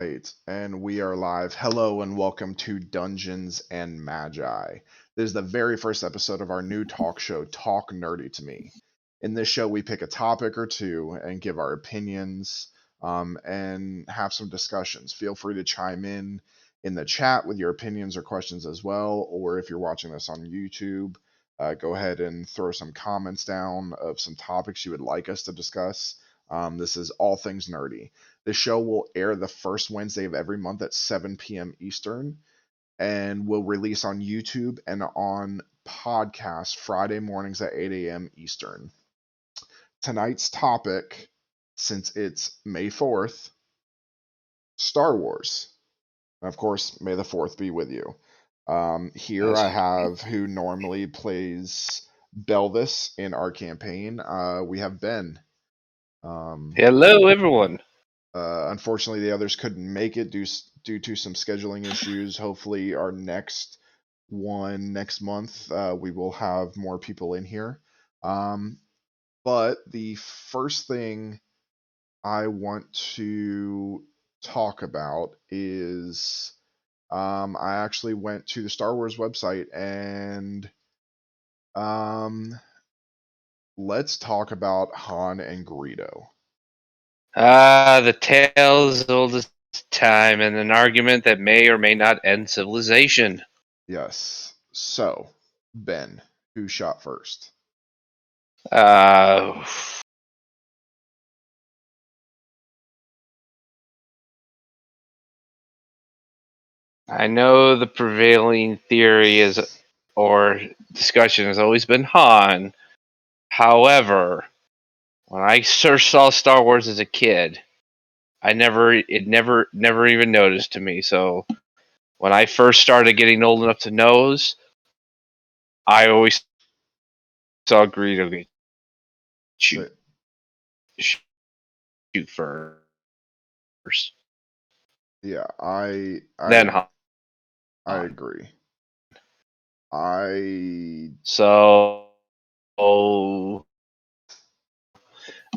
Right, and we are live. Hello and welcome to Dungeons and Magi. This is the very first episode of our new talk show, Talk Nerdy to Me. In this show, we pick a topic or two and give our opinions and have some discussions. Feel free to chime in the chat with your opinions or questions as well, or if you're watching this on YouTube, go ahead and throw some comments down of some topics you would like us to discuss. This is all things nerdy. The show will air the first Wednesday of every month at 7 p.m. Eastern and will release on YouTube and on podcast Friday mornings at 8 a.m. Eastern. Tonight's topic, since it's May 4th, Star Wars. And of course, May the 4th be with you. Here I have who normally plays Belvis in our campaign. We have Ben. Hello, everyone. Unfortunately, the others couldn't make it due to some scheduling issues. Hopefully, our next one next month, we will have more people in here. But the first thing I want to talk about is I actually went to the Star Wars website and let's talk about Han and Greedo. The tale's as old as time, and an argument that may or may not end civilization. Yes. So, Ben, who shot first? Uh, I know the prevailing theory is, or discussion has always been Han. However, when I first saw Star Wars as a kid, it never even noticed to me. So when I first started getting old enough to nose, I always saw Greedo get So, shoot first. yeah, I Then I I Han. agree. I So,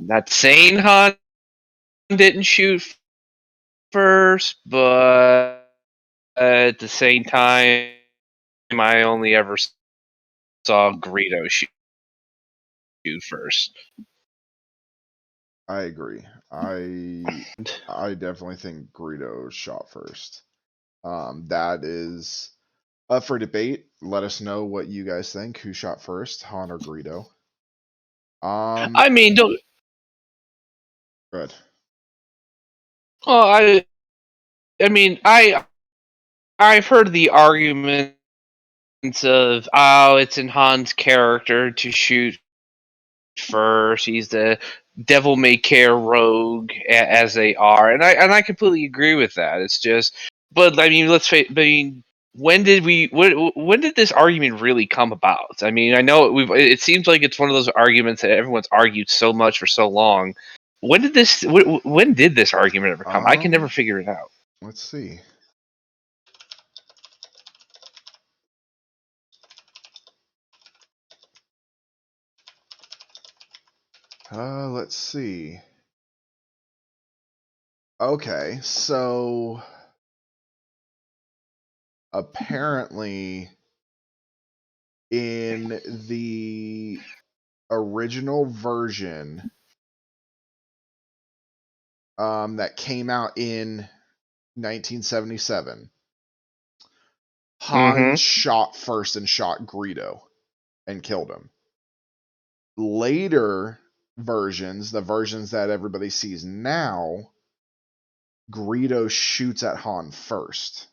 not saying Han didn't shoot first, but at the same time, I only ever saw Greedo shoot first. I agree. I definitely think Greedo shot first. That is up for debate. Let us know what you guys think. Who shot first, Han or Greedo? I mean, don't. Good. Well, I mean, I've heard the arguments of, oh, it's in Han's character to shoot first. He's the devil may care rogue as they are, and I completely agree with that. It's just, but I mean, let's face. I mean, when did this argument really come about? I mean, I know it seems like it's one of those arguments that everyone's argued so much for so long. When did this argument ever come? I can never figure it out. Let's see. Let's see. Okay, so apparently in the original version that came out in 1977, Han Mm-hmm. shot first and shot Greedo and killed him. Later versions, the versions that everybody sees now, Greedo shoots at Han first.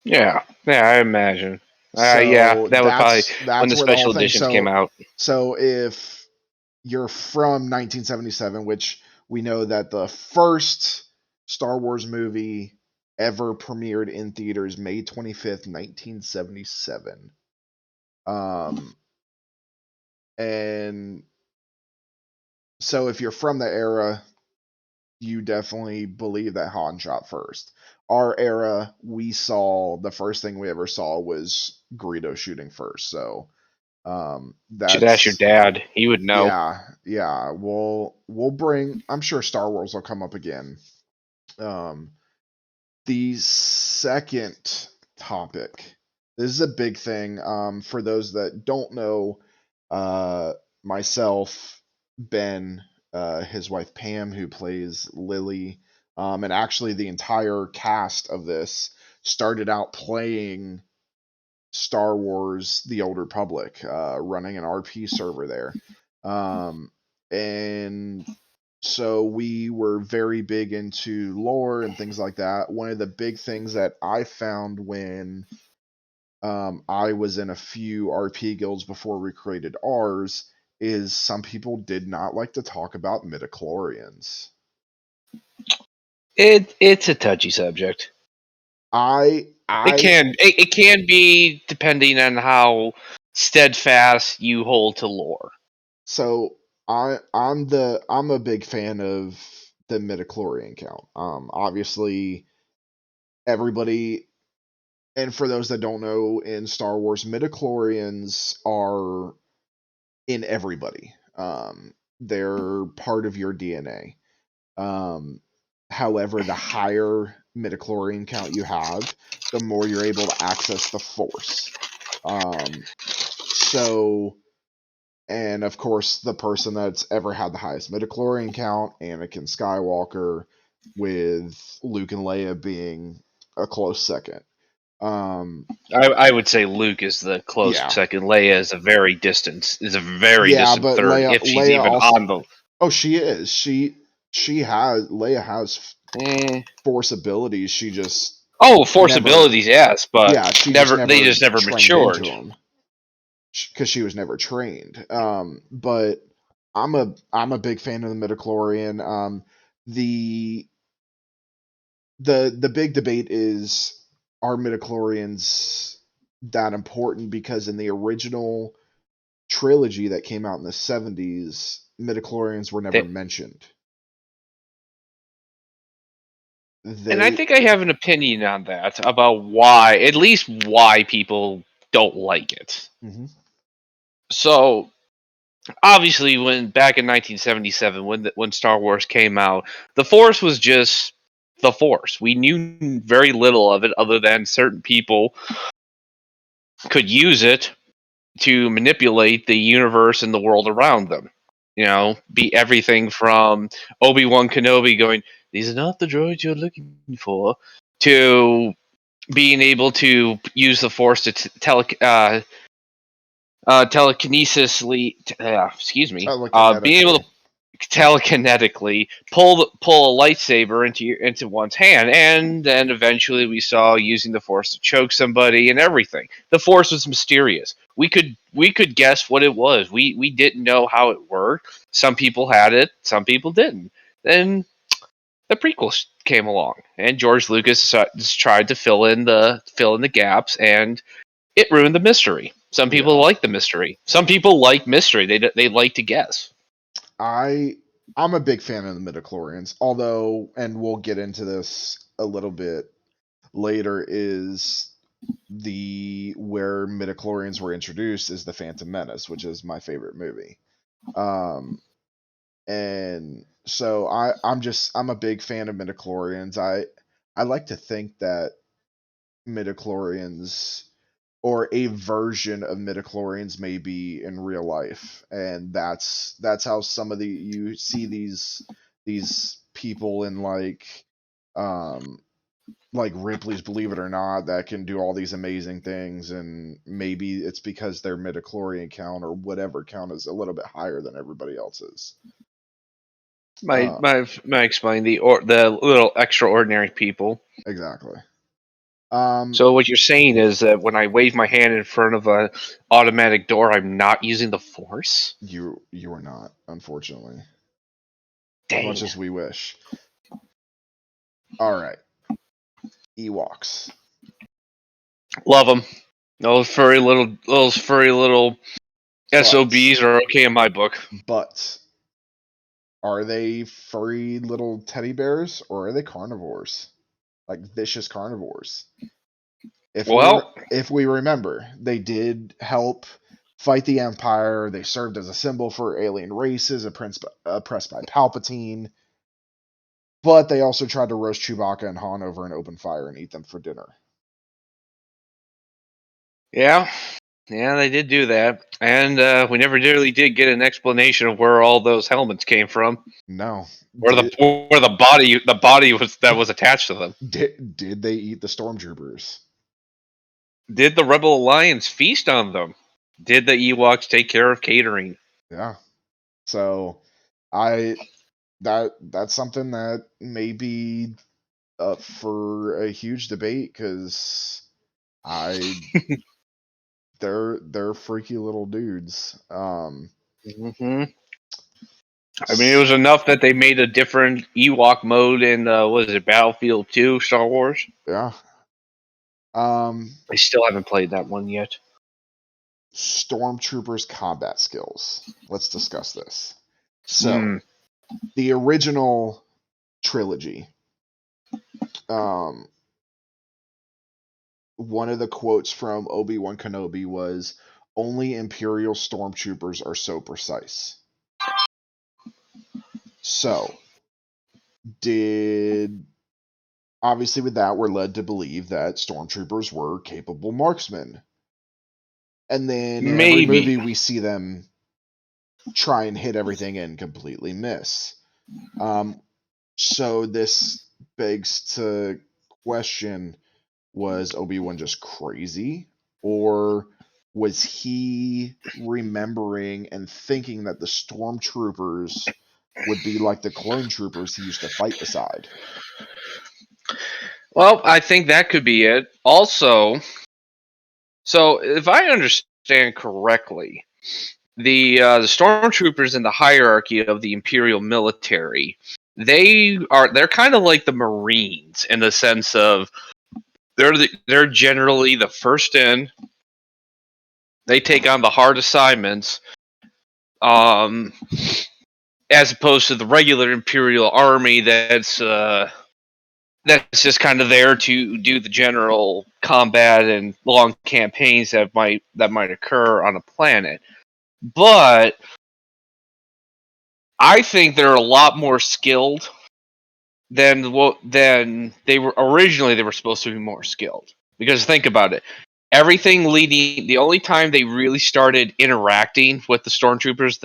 Yeah, I imagine. Yeah, So that would probably when that's the where the whole special thing. editions came out. So if you're from 1977, which we know that the first Star Wars movie ever premiered in theaters May 25th, 1977. And so if you're from the era, you definitely believe that Han shot first. Our era, we saw the first thing we ever saw was Greedo shooting first. So Should ask your that's dad. He would know. yeah. We'll bring. I'm sure Star Wars will come up again Um, the second topic. This is a big thing. For those that don't know, uh, myself, Ben, his wife Pam, who plays Lily, and actually the entire cast of this started out playing Star Wars: The Old Republic, running an RP server there. And so we were very big into lore and things like that. One of the big things that I found when I was in a few RP guilds before we created ours is some people did not like to talk about midichlorians. It's a touchy subject. I It can be, depending on how steadfast you hold to lore. So I'm a big fan of the midichlorian count. Obviously everybody, and for those that don't know, in Star Wars, midichlorians are in everybody. They're part of your DNA. Um, However, the higher midichlorian count you have, the more you're able to access the Force. So and of course, the person that's ever had the highest midichlorian count, Anakin Skywalker, with Luke and Leia being a close second. I would say Luke is the close Yeah, second. Leia is a very yeah, distant but third, if she's Leia even also. on the. Oh, she is. She has Leia has Eh. Force abilities. She just Oh, force never. abilities, yes, but Yeah, she just never. They never just never trained into matured. them because she was never trained. But I'm a big fan of the midichlorian. The the big debate is, are midichlorians that important? Because in the original trilogy that came out in the 70s, midichlorians were never They, mentioned. and I They think I have an opinion on that about why, at least why people don't like it. Mhm. So obviously, when back in 1977, when Star Wars came out, the Force was just the Force. We knew very little of it, other than certain people could use it to manipulate the universe and the world around them. You know, be everything from Obi-Wan Kenobi going, "These are not the droids you're looking for," to being able to use the Force to telekinesisly, being able telekinetically. to telekinetically pull a lightsaber into one's hand, and then eventually we saw using the Force to choke somebody and everything. The Force was mysterious. We could guess what it was. We didn't know how it worked. Some people had it, some people didn't. Then the prequels came along, and George Lucas tried to fill in the gaps, and it ruined the mystery. Some people Yeah. like the mystery. Some people like mystery. They like to guess. I I'm a big fan of the midichlorians, although, and we'll get into this a little bit later, is the where midichlorians were introduced is the Phantom Menace, which is my favorite movie. Um, and so I'm a big fan of midichlorians. I like to think that midichlorians, or a version of midichlorians, may be in real life, and that's how some of the you see these people in um like Ripley's Believe It or Not that can do all these amazing things, and maybe it's because their midichlorian count or whatever count is a little bit higher than everybody else's. My Uh, my my explain the little extraordinary people. exactly. Um, So what you're saying is that when I wave my hand in front of a automatic door, I'm not using the force? you are not, unfortunately, as much Dang. as we wish. All right, Ewoks. Love them. Those furry little But SOBs are okay in my book. but are they furry little teddy bears, or are they carnivores? Like vicious carnivores? Well, If we remember, they did help fight the Empire. They served as a symbol for alien races oppressed by Palpatine. But they also tried to roast Chewbacca and Han over an open fire and eat them for dinner. Yeah, they did do that, and we never really did get an explanation of where all those helmets came from, No. where the body was attached to them. Did they eat the stormtroopers? Did the Rebel Alliance feast on them? Did the Ewoks take care of catering? Yeah. So that's something that may be up for a huge debate because they're freaky little dudes. Mm-hmm. I mean, it was enough that they made a different Ewok mode in what is it, Battlefield 2 Star Wars? Yeah. I still haven't played that one yet. Stormtroopers combat skills. Let's discuss this. So, the original trilogy. One of the quotes from Obi-Wan Kenobi was, "Only Imperial stormtroopers are so precise." So, obviously with that, we're led to believe that stormtroopers were capable marksmen. And then in every movie we see them try and hit everything and completely miss. So this begs to question, was Obi-Wan just crazy? Or was he remembering and thinking that the stormtroopers would be like the clone troopers he used to fight beside? Well, I think that could be it. Also, so if I understand correctly, the stormtroopers in the hierarchy of the Imperial military, they're kind of like the Marines in the sense of they're generally the first in. They take on the hard assignments, as opposed to the regular Imperial army that's just kind of there to do the general combat and long campaigns that might occur on a planet. But I think they're a lot more skilled than they were originally. They were supposed to be more skilled, because think about it. Everything leading, the only time they really started interacting with the stormtroopers,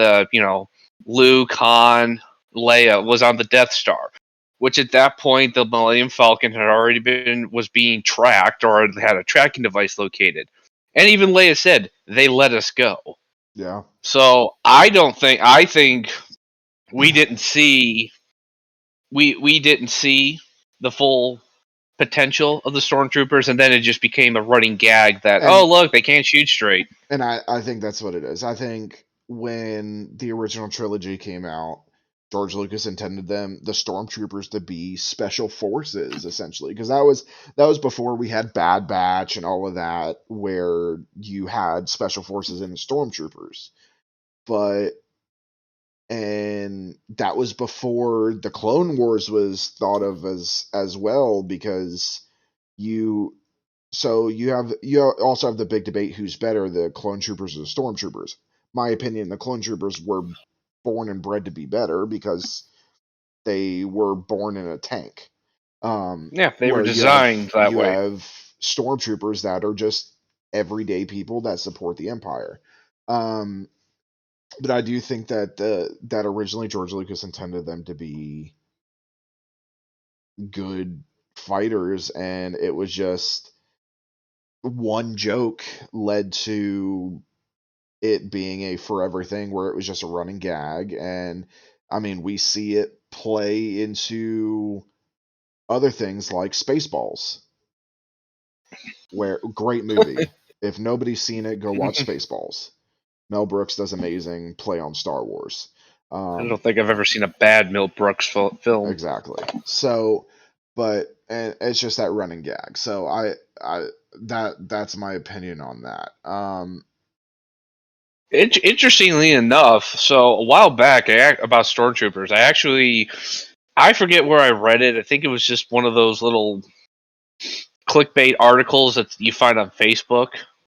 Luke, Han, Leia, was on the Death Star, which at that point the Millennium Falcon was being tracked, or had a tracking device located. And even Leia said, "They let us go." Yeah. So I think we didn't see the full potential of the stormtroopers, and then it just became a running gag that, oh look, they can't shoot straight. And I think that's what it is. I think when the original trilogy came out, George Lucas intended the stormtroopers to be special forces, essentially, because that was before we had Bad Batch and all of that, where you had special forces in the stormtroopers. And that was before the Clone Wars was thought of as well, because you also have the big debate, who's better, the clone troopers or the stormtroopers. My opinion, the clone troopers were born and bred to be better because they were born in a tank. They were designed that way. You have stormtroopers that are just everyday people that support the Empire. But I do think that that originally George Lucas intended them to be good fighters, and it was just one joke led to it being a forever thing where it was just a running gag. And I mean, we see it play into other things like Spaceballs, where great movie. If nobody's seen it, go watch Spaceballs. Mel Brooks does amazing play on Star Wars. I don't think I've ever seen a bad Mel Brooks film. Exactly. So, and it's just that running gag. So that's my opinion on that. Interestingly enough, so a while back about stormtroopers, I forget where I read it. I think it was just one of those little clickbait articles that you find on Facebook,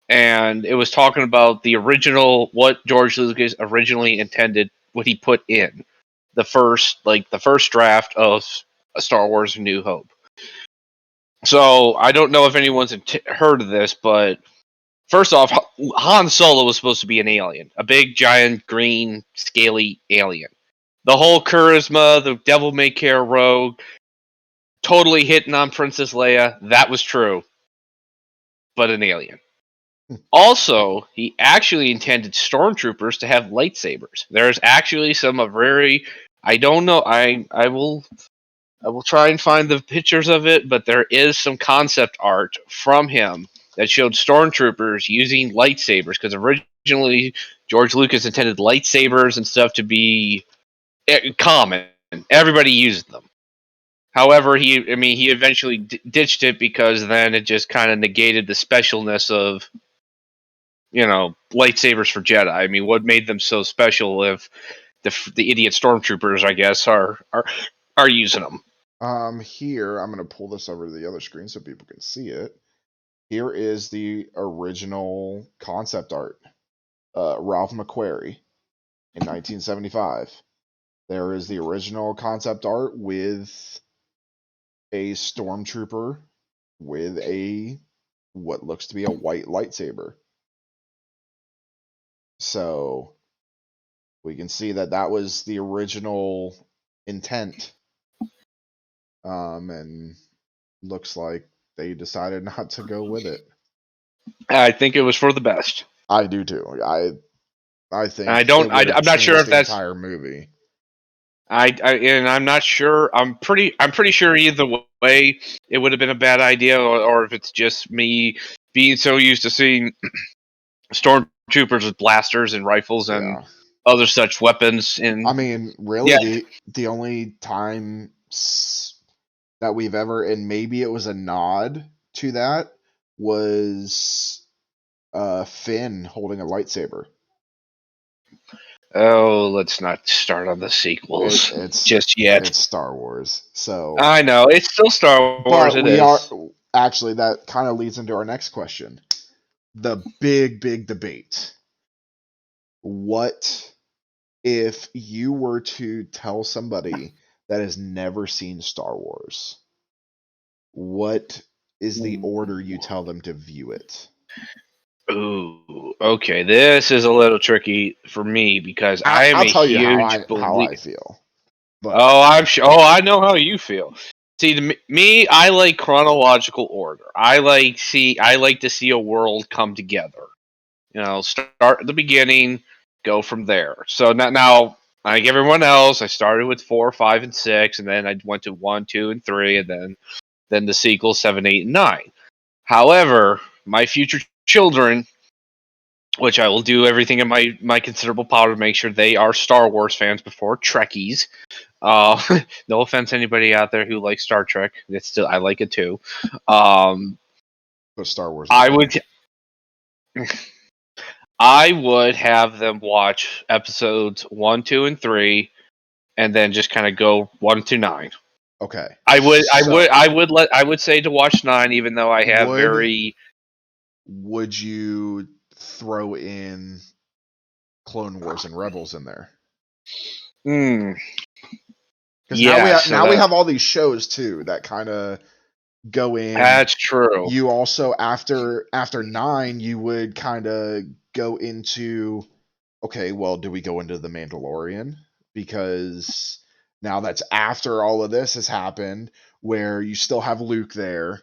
and it was talking about the original, what George Lucas originally intended, what he put in the first draft of Star Wars: A New Hope. So I don't know if anyone's heard of this, but first off, Han Solo was supposed to be an alien, a big, giant, green, scaly alien. The whole charisma, the devil may care rogue, totally hitting on Princess Leia, that was true, but an alien. Also, he actually intended stormtroopers to have lightsabers. There's actually some very, I don't know, I will try and find the pictures of it, but there is some concept art from him that showed stormtroopers using lightsabers, because originally George Lucas intended lightsabers and stuff to be common. Everybody used them. However, he eventually ditched it because then it just kind of negated the specialness of, lightsabers for Jedi. I mean, what made them so special if the idiot stormtroopers, I guess, are using them? Here, I'm going to pull this over to the other screen so people can see it. Here is the original concept art. Ralph McQuarrie in 1975. There is the original concept art with a stormtrooper with what looks to be a white lightsaber. So we can see that was the original intent. And looks like they decided not to go with it. I think it was for the best. I do too. I think I'm not sure if the that's entire movie. And I'm not sure. I'm pretty sure either way it would have been a bad idea, or if it's just me being so used to seeing stormtroopers with blasters and rifles and other such weapons. And I mean, really, the only time that we've ever, and maybe it was a nod to that, was Finn holding a lightsaber. Oh, let's not start on the sequels just yet. It's Star Wars, so I know it's still Star Wars. Actually, that kind of leads into our next question: the big debate. What if you were to tell somebody that has never seen Star Wars? What is the order you tell them to view it? Ooh, okay. This is a little tricky for me because I'll tell you how I feel. But I'm sure. Oh, I know how you feel. See, to me, I like chronological order. I like to see a world come together. Start at the beginning, go from there. So now, like everyone else, I started with 4, 5, and 6, and then I went to 1, 2, and 3, and then the sequels 7, 8, and 9. However, my future children, which I will do everything in my considerable power to make sure they are Star Wars fans before Trekkies. No offense to anybody out there who likes Star Trek. I like it too. But Star Wars. I would have them watch episodes 1, 2, and 3, and then just kind of go 1 to 9. Okay. I would say to watch 9, even though I have Would you throw in Clone Wars and Rebels in there? Because now we have all these shows too that kind of go in. That's true. You also after 9, you would kind of go into, okay, well, do we go into The Mandalorian? Because now that's after all of this has happened, where you still have Luke there.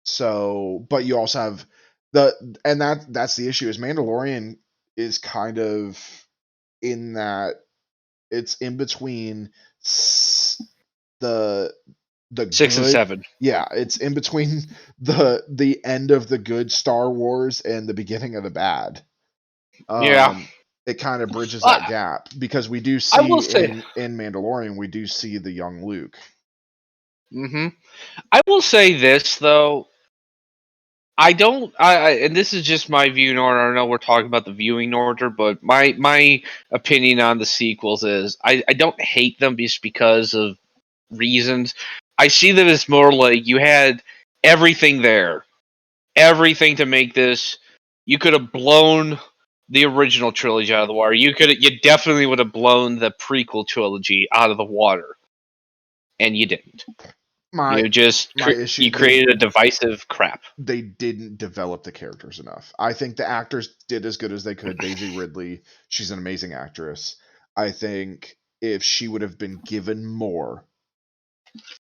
So, but you also have that's the issue, is Mandalorian is kind of in that it's in between the 6 and 7. Yeah, it's in between the end of the good Star Wars and the beginning of the bad. It kind of bridges that gap, because we do see in Mandalorian, we do see the young Luke. I will say this though. And this is just my viewing order. I know we're talking about the viewing order, but my opinion on the sequels is I don't hate them just because of reasons. I see them as more like you had everything there. Everything to make this. You could have blown the original trilogy out of the water. You definitely would have blown the prequel trilogy out of the water. and you didn't. My issue, You created a divisive crap. They didn't develop the characters enough. I think the actors did as good as they could. Daisy Ridley, she's an amazing actress. I think if she would have been given more,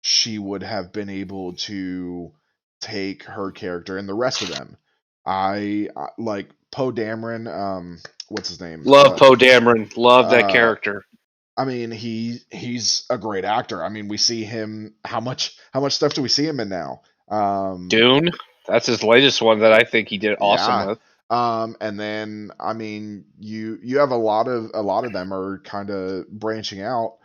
she would have been able to take her character and the rest of them. I like Poe Dameron. What's his name? Love Poe Dameron. Love that uh, character. I mean, he's a great actor. I mean, we see him. How much stuff do we see him in now? Dune. That's his latest one that I think he did awesome Yeah. with. And then I mean, you have a lot of them are kind of branching out,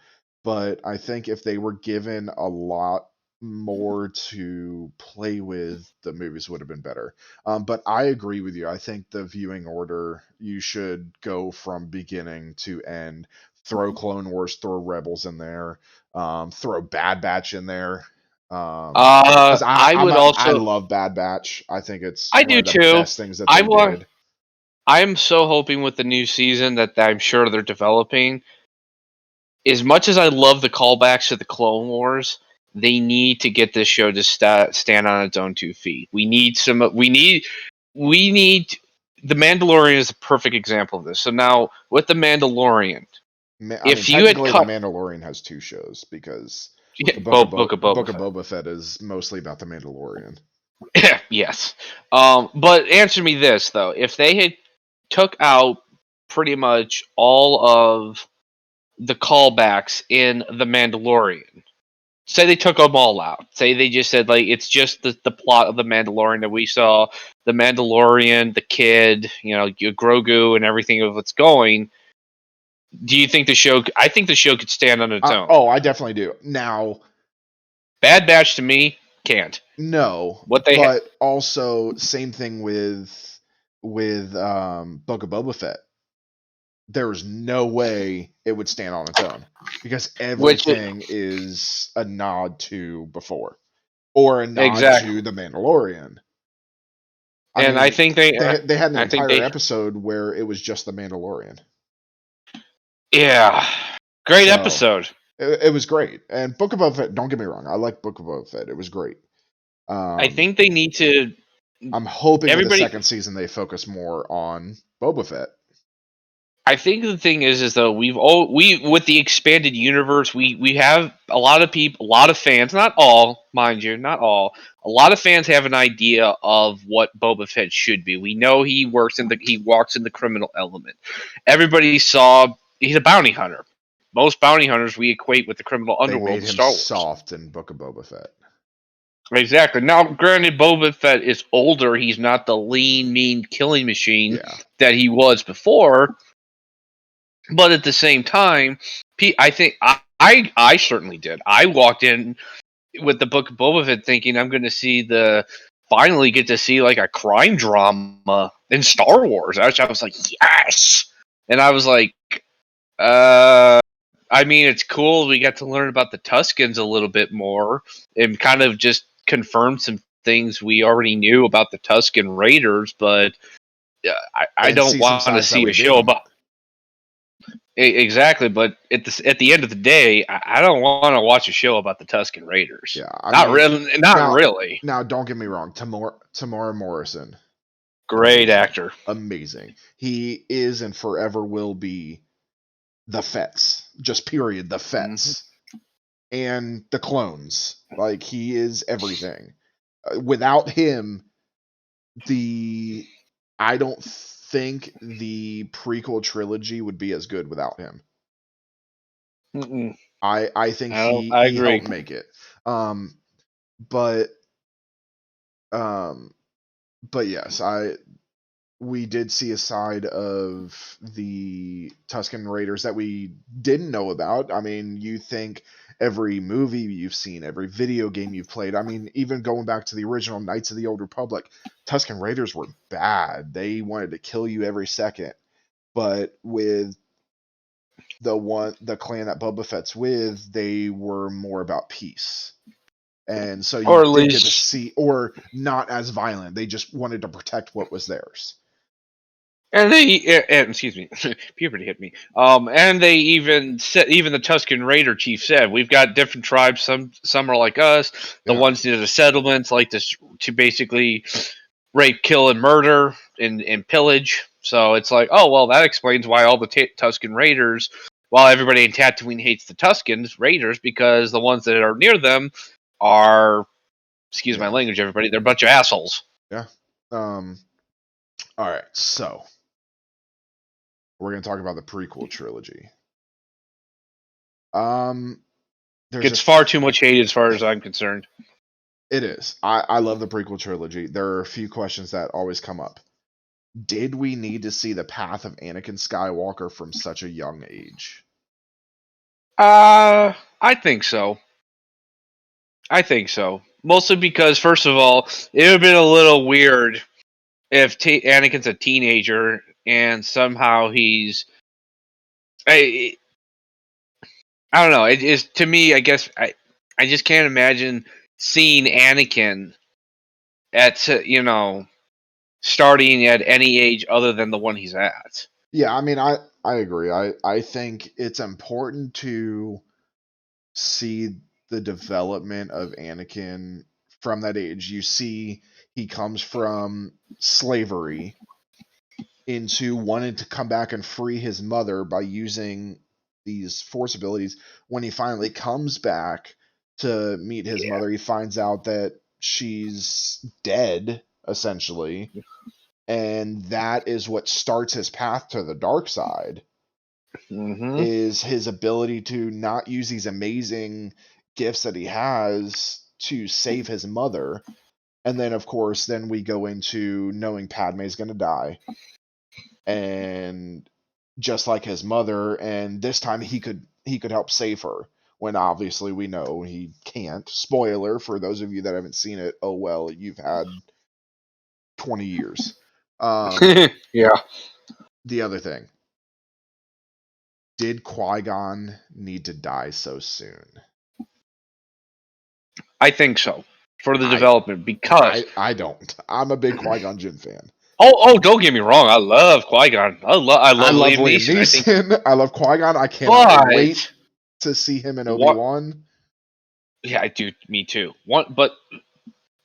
but I think if they were given a lot more to play with, the movies would have been better. But I agree with you. I think the viewing order, you should go from beginning to end. Throw Clone Wars, throw Rebels in there, throw Bad Batch in there. Because I love Bad Batch. I think it's I one do of the too. best things that they did. I'm so hoping with the new season that I'm sure they're developing. As much as I love the callbacks to the Clone Wars, they need to get this show to stand on its own 2 feet. We need the Mandalorian is a perfect example of this. So now with the Mandalorian, if you had technically, cut, the Mandalorian has 2 shows because yeah, the Book of Book Boba of Fett. Boba Fett is mostly about the Mandalorian. Yes. But answer me this though: if they had took out pretty much all of the callbacks in the Mandalorian, say they took them all out, say they just said like it's just the plot of the Mandalorian that we saw, the Mandalorian, the kid, Grogu, and everything of what's going. Do you think the show? I think the show could stand on its own. Oh, I definitely do. Now, Bad Batch to me can't. No, What they but also same thing with Book of Boba Fett. There's no way it would stand on its own because everything is a nod to before or a nod to the Mandalorian. I think they had an entire episode where it was just the Mandalorian. Yeah, great episode. It was great, and Book of Boba Fett. Don't get me wrong, I like Book of Boba Fett. It was great. I think they need to. I'm hoping with the second season they focus more on Boba Fett. I think the thing is though we with the expanded universe we have a lot of fans, not all, mind you, not all. A lot of fans have an idea of what Boba Fett should be. We know he walks in the criminal element. Everybody saw he's a bounty hunter. Most bounty hunters we equate with the criminal underworld. They made him Star Wars. soft in Book of Boba Fett. Exactly. Now, granted, Boba Fett is older. He's not the lean, mean killing machine that he was before. But at the same time, I think I certainly did. I walked in with the Book of Boba Fett thinking I'm going to finally get to see like a crime drama in Star Wars. I was like, yes! And I was like, I mean, it's cool. We got to learn about the Tuskens a little bit more and kind of just confirm some things we already knew about the Tusken Raiders, but I don't want to see a show about. Exactly, but at the end of the day, I don't want to watch a show about the Tusken Raiders. Yeah, not really. Now, don't get me wrong. Temuera Morrison, great actor, amazing. He is and forever will be the Fets, just period. The Fets and the clones. Like he is everything. Without him, I don't think the prequel trilogy would be as good without him. I think he helped make it. But yes, we did see a side of the Tusken Raiders that we didn't know about. I mean, you think every movie you've seen, every video game you've played, I mean, even going back to the original Knights of the Old Republic, Tusken Raiders were bad. They wanted to kill you every second. But with the clan that Boba Fett's with, they were more about peace. And so you did get to see, or not as violent. They just wanted to protect what was theirs. And excuse me, puberty hit me. And they even said, even the Tusken Raider chief said, we've got different tribes. Some are like us. The Yeah. ones near the settlements like this to basically rape, kill, and murder and pillage. So it's like, oh well, that explains why all the Tusken Raiders, while everybody in Tatooine hates the Tuskens Raiders, because the ones that are near them are, excuse my Yeah. language, everybody, they're a bunch of assholes. Yeah. All right. So we're gonna talk about the prequel trilogy. There's Gets far too much hate as far as I'm concerned. It is. I love the prequel trilogy. There are a few questions that always come up. Did we need to see the path of Anakin Skywalker from such a young age? I think so. I think so. Mostly because, first of all, it would have been a little weird if Anakin's a teenager and somehow he's. I don't know. It is, to me. I guess I just can't imagine seeing Anakin at starting at any age other than the one he's at. Yeah, I mean, I agree. I think it's important to see the development of Anakin from that age. You see, he comes from slavery into wanting to come back and free his mother by using these force abilities. When he finally comes back to meet his Yeah. mother, he finds out that she's dead, essentially. And that is what starts his path to the dark side, Mm-hmm. is his ability to not use these amazing gifts that he has to save his mother. And then, of course, then we go into knowing Padme's going to die, and just like his mother, and this time he could help save her, when obviously we know he can't. Spoiler for those of you that haven't seen it. Oh well, you've had 20 years. Yeah. The other thing, did Qui-Gon need to die so soon? I think so, for the I development, because I don't. I'm a big Qui-Gon Jinn fan. don't get me wrong, I love Qui-Gon. I I love love Liam Liam Neeson. I think, Neeson. I love Qui-Gon. I cannot wait but to see him in what? Obi-Wan. Yeah, I do. Me too. One of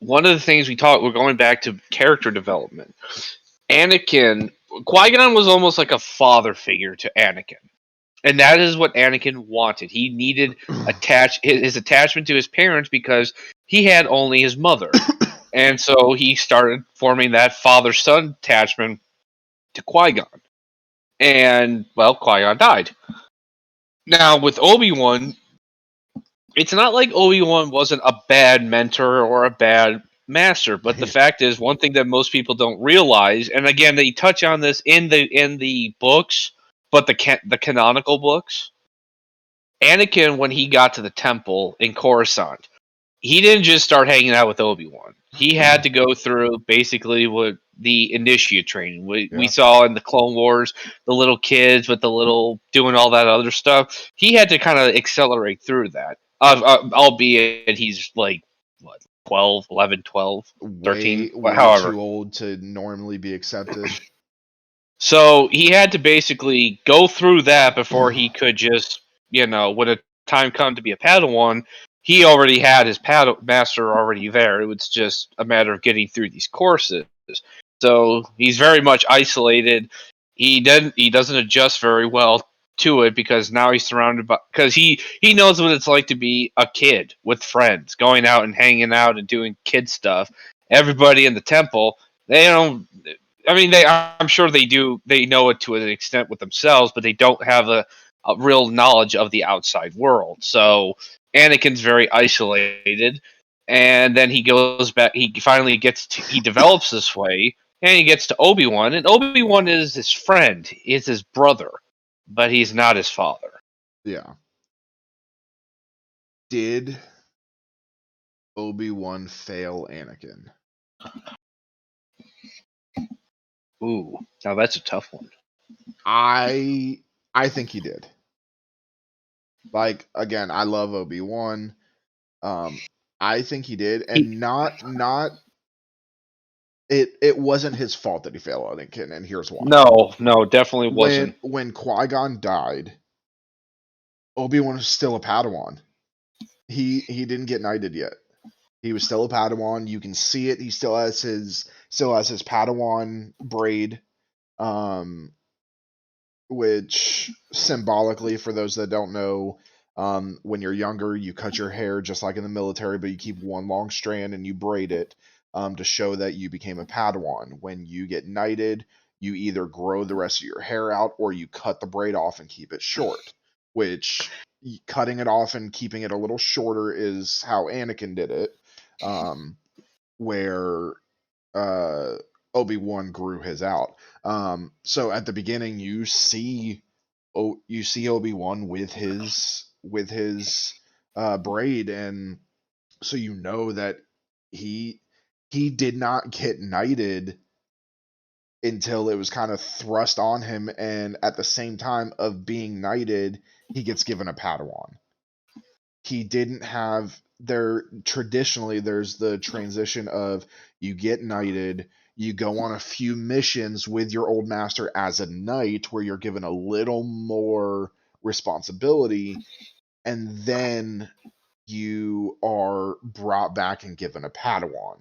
the things we're going back to character development. Anakin, Qui-Gon was almost like a father figure to Anakin. And that is what Anakin wanted. He needed his attachment to his parents because he had only his mother. And so he started forming that father-son attachment to Qui-Gon. And, well, Qui-Gon died. Now, with Obi-Wan, it's not like Obi-Wan wasn't a bad mentor or a bad master, but the fact is, one thing that most people don't realize, and again, they touch on this in the books, but the canonical books, Anakin, when he got to the temple in Coruscant, he didn't just start hanging out with Obi-Wan. He had to go through basically what the initiate training we Yeah. saw in the Clone Wars, the little kids with the little doing all that other stuff. He had to kind of accelerate through that. Albeit he's like what 12, 11, 12, 13, Way however. too old to normally be accepted. So he had to basically go through that before he could just, when a time come to be a Padawan, he already had his master already there. It was just a matter of getting through these courses. So he's very much isolated. He doesn't adjust very well to it because now he's surrounded by, because he knows what it's like to be a kid with friends, going out and hanging out and doing kid stuff. Everybody in the temple, they don't. I mean, I'm sure they do. They know it to an extent with themselves, but they don't have a real knowledge of the outside world. So Anakin's very isolated, and then he goes back. He finally he develops this way, and he gets to Obi-Wan, and Obi-Wan is his friend, is his brother, but he's not his father. Yeah. Did Obi-Wan fail Anakin? Ooh, now that's a tough one. I think he did. Like, again, I love Obi-Wan. I think he did, and not it wasn't his fault that he failed Anakin, and here's why. No, definitely wasn't. When Qui-Gon died, Obi-Wan was still a Padawan. He didn't get knighted yet. He was still a Padawan. You can see it. He still has his Padawan braid, which symbolically, for those that don't know, when you're younger, you cut your hair just like in the military, but you keep one long strand and you braid it to show that you became a Padawan. When you get knighted, you either grow the rest of your hair out or you cut the braid off and keep it short, which cutting it off and keeping it a little shorter is how Anakin did it, where Obi-Wan grew his out. So at the beginning, you see Obi-Wan with his braid, and so you know that he did not get knighted until it was kind of thrust on him, and at the same time of being knighted, he gets given a Padawan. He didn't have traditionally there's the transition of you get knighted, you go on a few missions with your old master as a knight where you're given a little more responsibility, and then you are brought back and given a Padawan,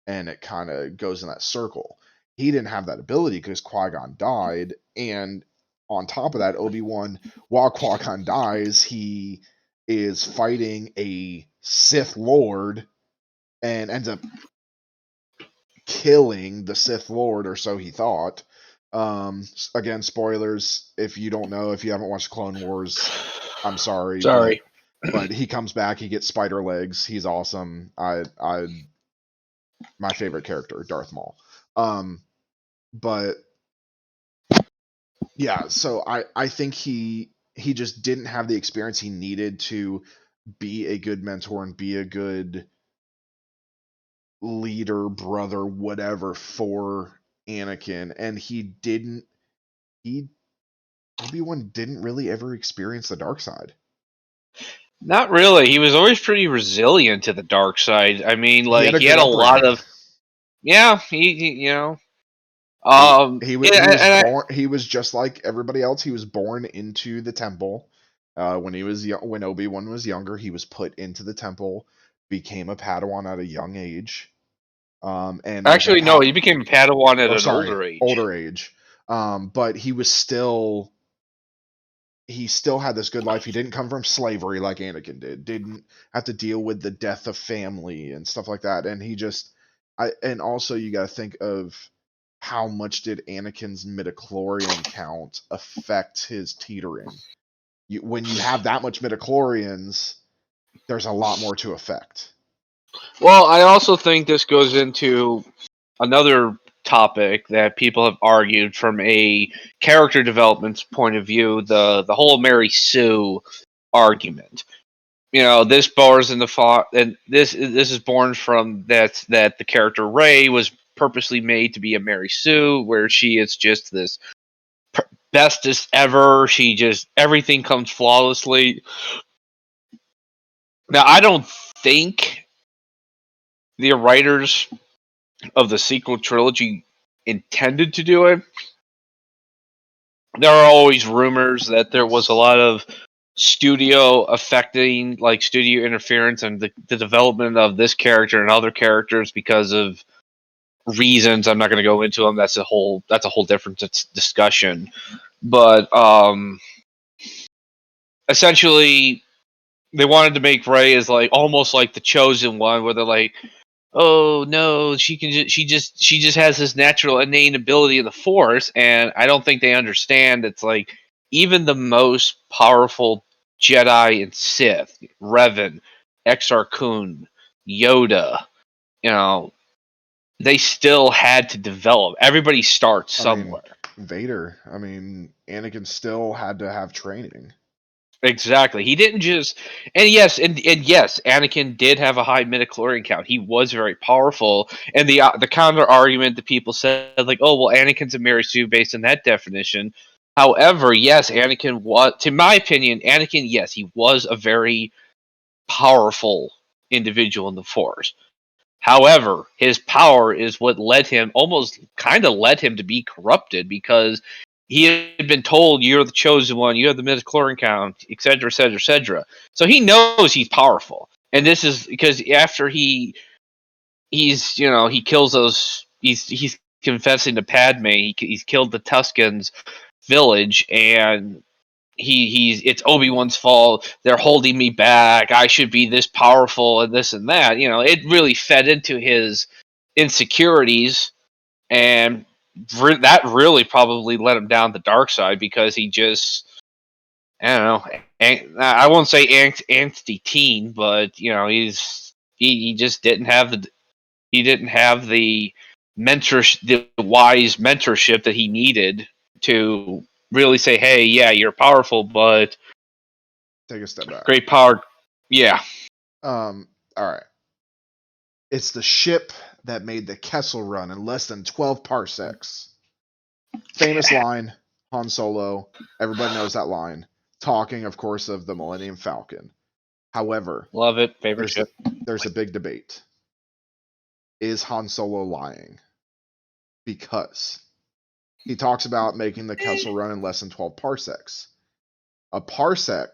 and it kind of goes in that circle. He didn't have that ability because Qui-Gon died, and on top of that, Obi-Wan, while Qui-Gon dies, he is fighting a Sith Lord and ends up killing the Sith Lord, or so he thought. Again, spoilers. If you don't know, if you haven't watched Clone Wars, I'm sorry. But he comes back. He gets spider legs. He's awesome. My favorite character, Darth Maul. But yeah, so I think he just didn't have the experience he needed to be a good mentor and be a good leader, brother, whatever for Anakin, and Obi-Wan didn't really ever experience the dark side. Not really. He was always pretty resilient to the dark side. I mean, like he had a lot of he you know. He was just like everybody else. He was born into the temple. When Obi-Wan was younger, he was put into the temple, became a Padawan at a young age. And actually, no, he became a Padawan at an older age. But he still had this good life. He didn't come from slavery like Anakin did. Didn't have to deal with the death of family and stuff like that. And and also you got to think of how much did Anakin's midichlorian count affect his teetering. When you have that much midichlorians, there's a lot more to affect. Well, I also think this goes into another topic that people have argued from a character development point of view, the whole Mary Sue argument. You know, this bars in the and this is born from that the character Rey was purposely made to be a Mary Sue, where she is just this bestest ever. She just everything comes flawlessly. Now, I don't think the writers of the sequel trilogy intended to do it. There are always rumors that there was a lot of studio interference and the development of this character and other characters because of reasons. I'm not going to go into them. That's a whole different discussion. But essentially, they wanted to make Rey as like almost like the chosen one, where they're like, oh no, she just has this natural innate ability in the Force, and I don't think they understand. It's like even the most powerful Jedi and Sith, Revan, Exar Kun, Yoda, you know, they still had to develop. Everybody starts somewhere. Vader. I mean, Anakin still had to have training. Exactly. He didn't just and yes, Anakin did have a high midichlorian count. He was very powerful. And the counter argument that people said, like, oh well, Anakin's a Mary Sue based on that definition. However, yes, Anakin was, to my opinion, Anakin, yes, he was a very powerful individual in the Force. However, his power is what led him, almost kind of led him to be corrupted, because he had been told, you're the chosen one, you have the midichlorian count, etc., etc., etc. So he knows he's powerful. And this is because after he kills those, he's confessing to Padme, he's killed the Tuscans village, and he's it's Obi-Wan's fault. They're holding me back. I should be this powerful and this and that. It really fed into his insecurities, and that really probably led him down the dark side, because he just, I don't know, I won't say angsty teen, but he just didn't have the the wise mentorship that he needed to really say, hey, yeah, you're powerful, but Take a step back. great power. Yeah. All right. It's the ship that made the Kessel Run in less than 12 parsecs. Famous line, Han Solo. Everybody knows that line. Talking, of course, of the Millennium Falcon. However, Love it. Favorite ship. There's a big debate. Is Han Solo lying? Because he talks about making the Kessel Run in less than 12 parsecs. A parsec,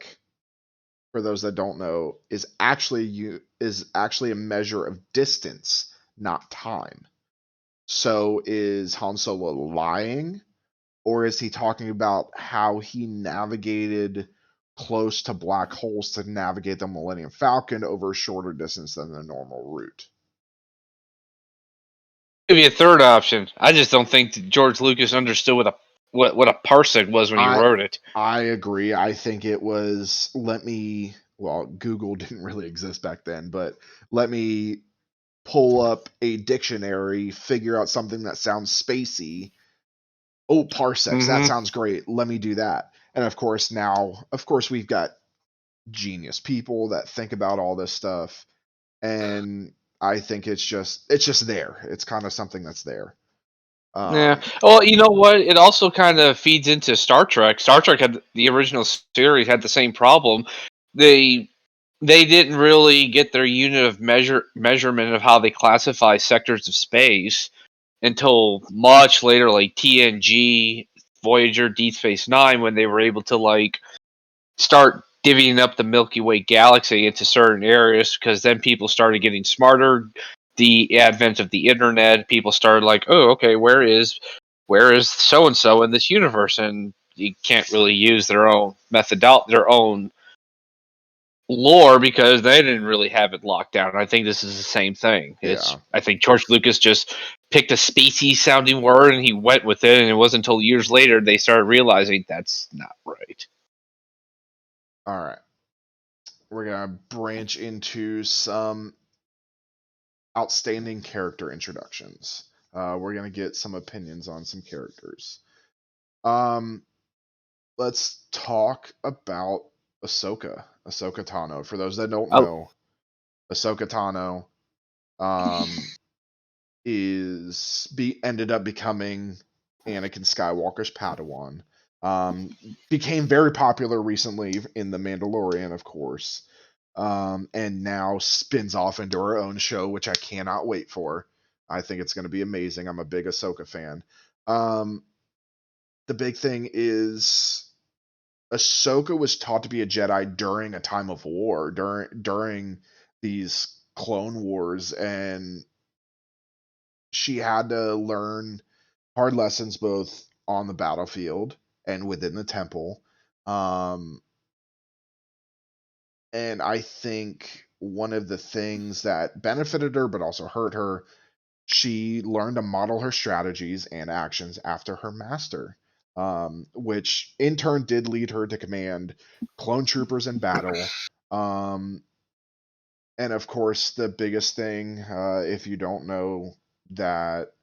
for those that don't know, is actually a measure of distance, not time. So is Han Solo lying, or is he talking about how he navigated close to black holes to navigate the Millennium Falcon over a shorter distance than the normal route? Give you a third option. I just don't think George Lucas understood what a parsec was when he wrote it. I agree. I think it was, Google didn't really exist back then, but let me pull up a dictionary, figure out something that sounds spacey. Oh, parsecs, that sounds great. Let me do that. And of course, we've got genius people that think about all this stuff. And I think it's just there. It's kind of something that's there. Yeah. Well, you know what? It also kind of feeds into Star Trek. Star Trek had the original series had the same problem. They didn't really get their unit of measurement of how they classify sectors of space until much later, like TNG, Voyager, Deep Space Nine, when they were able to start divvying up the Milky Way galaxy into certain areas, because then people started getting smarter. The advent of the internet, people started oh, okay, where is so and so in this universe, and you can't really use their own their own lore, because they didn't really have it locked down. I think this is the same thing. I think George Lucas just picked a spacey sounding word and he went with it, and it wasn't until years later they started realizing that's not right. All right. We're going to branch into some outstanding character introductions. We're going to get some opinions on some characters. Let's talk about Ahsoka Tano. For those that don't know, Ahsoka Tano ended up becoming Anakin Skywalker's Padawan. Became very popular recently in The Mandalorian, of course, and now spins off into her own show, which I cannot wait for. I think it's going to be amazing. I'm a big Ahsoka fan. The big thing is Ahsoka was taught to be a Jedi during a time of war, during these Clone Wars, and she had to learn hard lessons both on the battlefield and within the temple. And I think one of the things that benefited her but also hurt her, she learned to model her strategies and actions after her master, which in turn did lead her to command clone troopers in battle. And of course, the biggest thing, if you don't know, that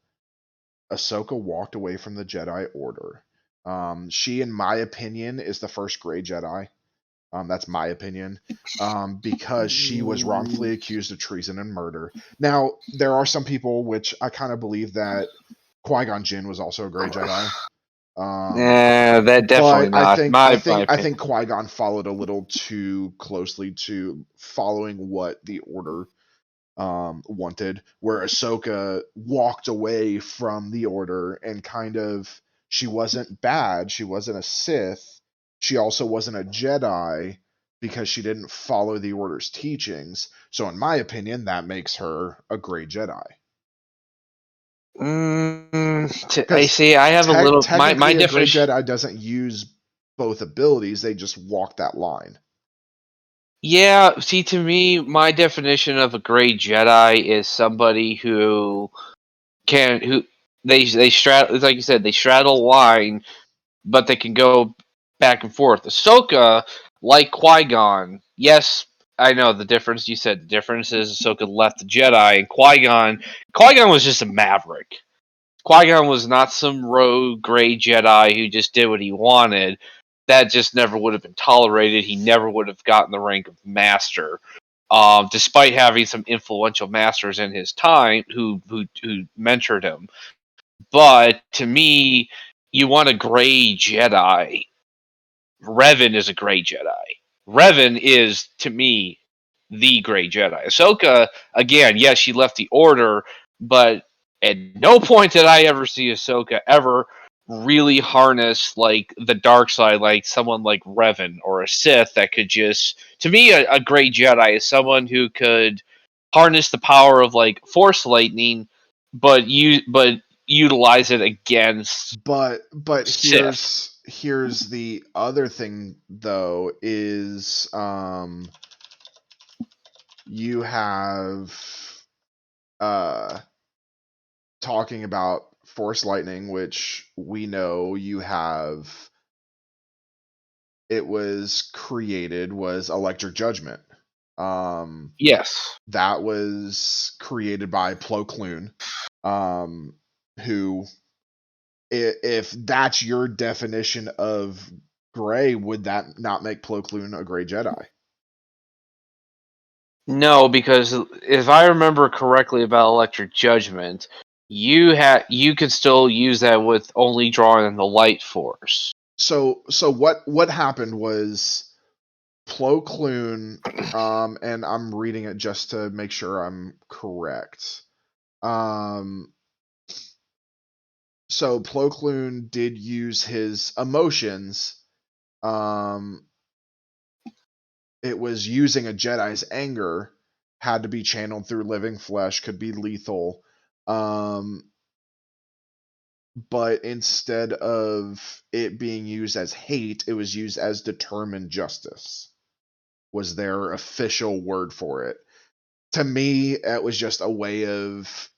Ahsoka walked away from the Jedi Order. She, in my opinion, is the first gray Jedi. That's my opinion, because she was wrongfully accused of treason and murder. Now, there are some people which I kind of believe that Qui-Gon Jinn was also a gray Jedi. That definitely not. I think Qui-Gon followed a little too closely to following what the Order wanted, where Ahsoka walked away from the Order and kind of, she wasn't bad, she wasn't a Sith, she also wasn't a Jedi because she didn't follow the Order's teachings. So in my opinion, that makes her a gray Jedi. I see. I have a little my technically a gray definition. Jedi doesn't use both abilities; they just walk that line. Yeah, see, to me, my definition of a gray Jedi is somebody who they straddle, like you said, they straddle a line, but they can go back and forth. Ahsoka, like Qui-Gon, yes, I know the difference. You said the difference is Ahsoka left the Jedi, and Qui-Gon was just a maverick. Qui-Gon was not some rogue gray Jedi who just did what he wanted. That just never would have been tolerated. He never would have gotten the rank of master, despite having some influential masters in his time who mentored him. But to me, you want a gray Jedi. Revan is a gray Jedi. Revan is, to me, the gray Jedi. Ahsoka, again, yes, she left the Order, but at no point did I ever see Ahsoka ever really harness like the dark side, like someone like Revan or a Sith that could just. To me, a gray Jedi is someone who could harness the power of like Force lightning, but utilize it against But Sith. here's the other thing though is you have uh talking about Force lightning, which we know you have, it was created, was electric judgment. Yes. That was created by Plo Koon, who, if that's your definition of gray, would that not make Plo Koon a gray Jedi? No, because if I remember correctly about Electric Judgment, you can still use that with only drawing on the light force. So what happened was Plo Koon, and I'm reading it just to make sure I'm correct. Um, so Plo Koon did use his emotions. Um, it was using a Jedi's anger, had to be channeled through living flesh, could be lethal. Um, but instead of it being used as hate, it was used as determined justice, was their official word for it. To me, it was just a way of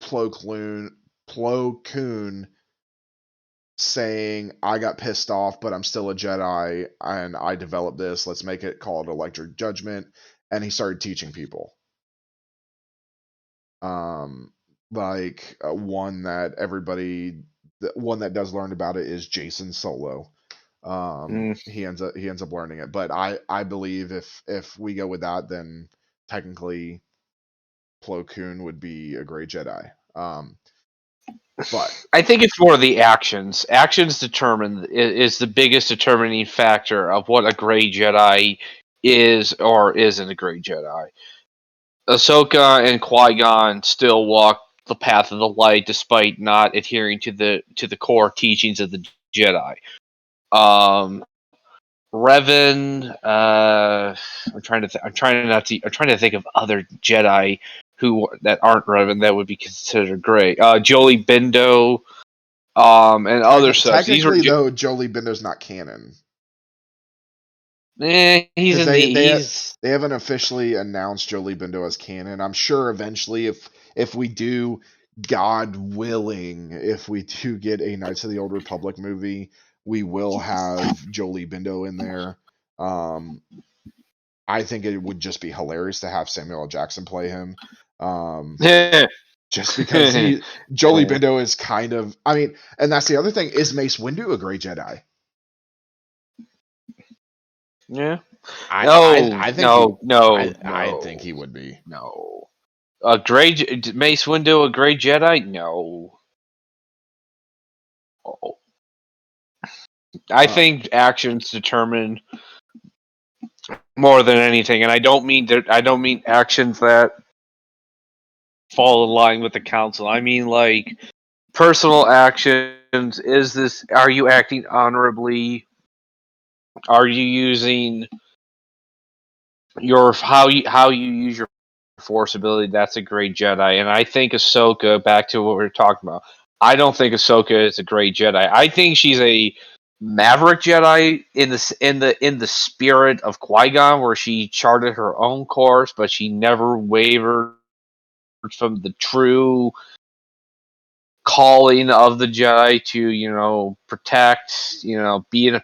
Plo Koon saying, I got pissed off, but I'm still a Jedi, and I developed this. Let's make it called Electric Judgment. And he started teaching people. Like one that everybody, the one that does learn about it is Jason Solo. He ends up learning it, but I believe if we go with that, then technically Plo Koon would be a gray Jedi. But I think it's more the actions. Actions determine is the biggest determining factor of what a gray Jedi is or isn't a gray Jedi. Ahsoka and Qui-Gon still walk the path of the light despite not adhering to the core teachings of the Jedi. Um, Revan. I'm trying to think of other Jedi who that aren't Revan that would be considered gray. Jolie Bindo, and other such. These were. technically, though, Jolie Bindo's not canon He's because in the. He's. they haven't officially announced Jolie Bindo as canon. I'm sure eventually, if we do, God willing, if we do get a Knights of the Old Republic movie, we will have Jolie Bindo in there. I think it would just be hilarious to have Samuel L. Jackson play him. Just because Jolie Bindo is kind of, I mean, and that's the other thing, is Mace Windu a gray Jedi? Yeah. I think he I think No. he would be. No. A gray Mace Windu, a gray Jedi? No. Oh. I Uh, think actions determine more than anything, and I don't mean actions that fall in line with the council. I mean like personal actions. Are you acting honorably? Are you using how you use your force ability? That's a great Jedi, and I think Ahsoka. Back to what we were talking about. I don't think Ahsoka is a great Jedi. I think she's a maverick Jedi in the spirit of Qui-Gon, where she charted her own course, but she never wavered from the true calling of the Jedi to, protect, being a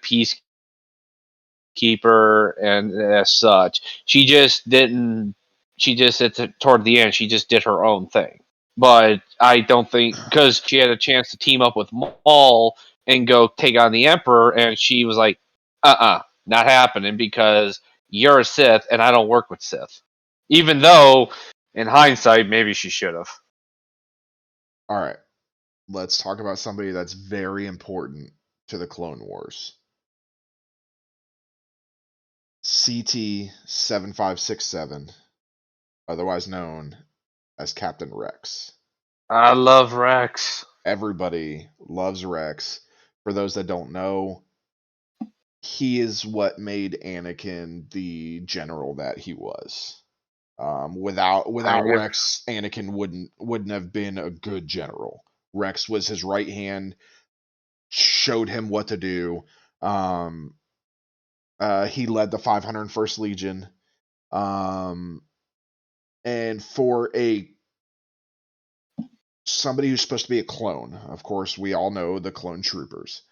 peacekeeper and as such. She just didn't. She just toward the end, she just did her own thing. But I don't think because she had a chance to team up with Maul and go take on the Emperor, and she was like, not happening because you're a Sith and I don't work with Sith. Even though, in hindsight, maybe she should have. All right, let's talk about somebody that's very important to the Clone Wars. CT-7567, otherwise known as Captain Rex. I love Rex. Everybody loves Rex. For those that don't know, he is what made Anakin the general that he was. Without Rex, Anakin wouldn't have been a good general. Rex was his right hand, showed him what to do. He led the 501st Legion, and for somebody who's supposed to be a clone, of course, we all know the clone troopers.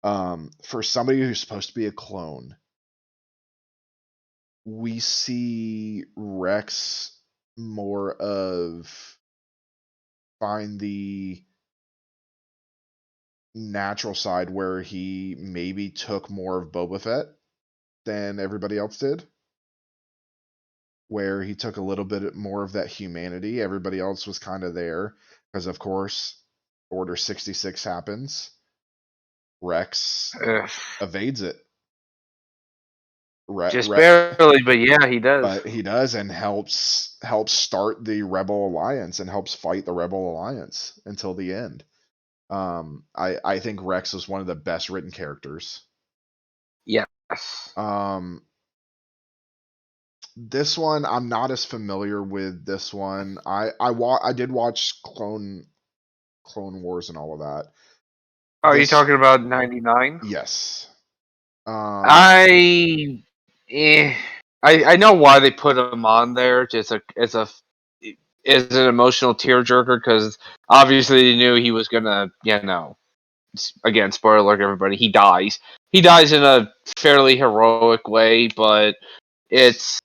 For somebody who's supposed to be a clone, we see Rex more of find the natural side where he maybe took more of Boba Fett than everybody else did. Where he took a little bit more of that humanity. Everybody else was kind of there because, of course, Order 66 happens. Rex evades it. Just barely, but yeah, he does. But he does, and helps start the Rebel Alliance and helps fight the Rebel Alliance until the end. I think Rex was one of the best written characters. Yes. This one I'm not as familiar with. This one I did watch Clone Wars and all of that. Are you talking about 99? Yes. I know why they put him on there. Just as an emotional tearjerker because obviously they knew he was gonna, again, spoiler alert, everybody, he dies. He dies in a fairly heroic way, but it's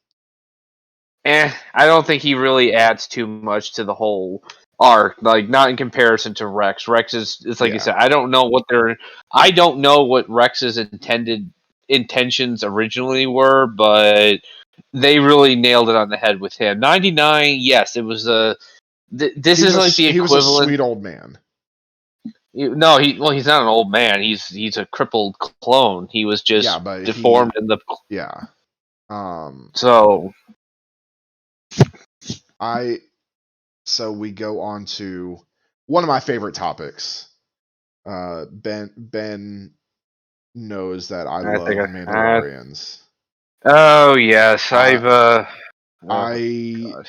I don't think he really adds too much to the whole arc. Like, not in comparison to Rex. Rex is, it's like you said, I don't know what Rex's intentions originally were, but they really nailed it on the head with him. 99, yes, it was this is like the equivalent. He was a sweet old man. No, he's not an old man. He's a crippled clone. He was just deformed in the. Yeah. So so we go on to one of my favorite topics. Ben knows that I love Mandalorians. Oh yes,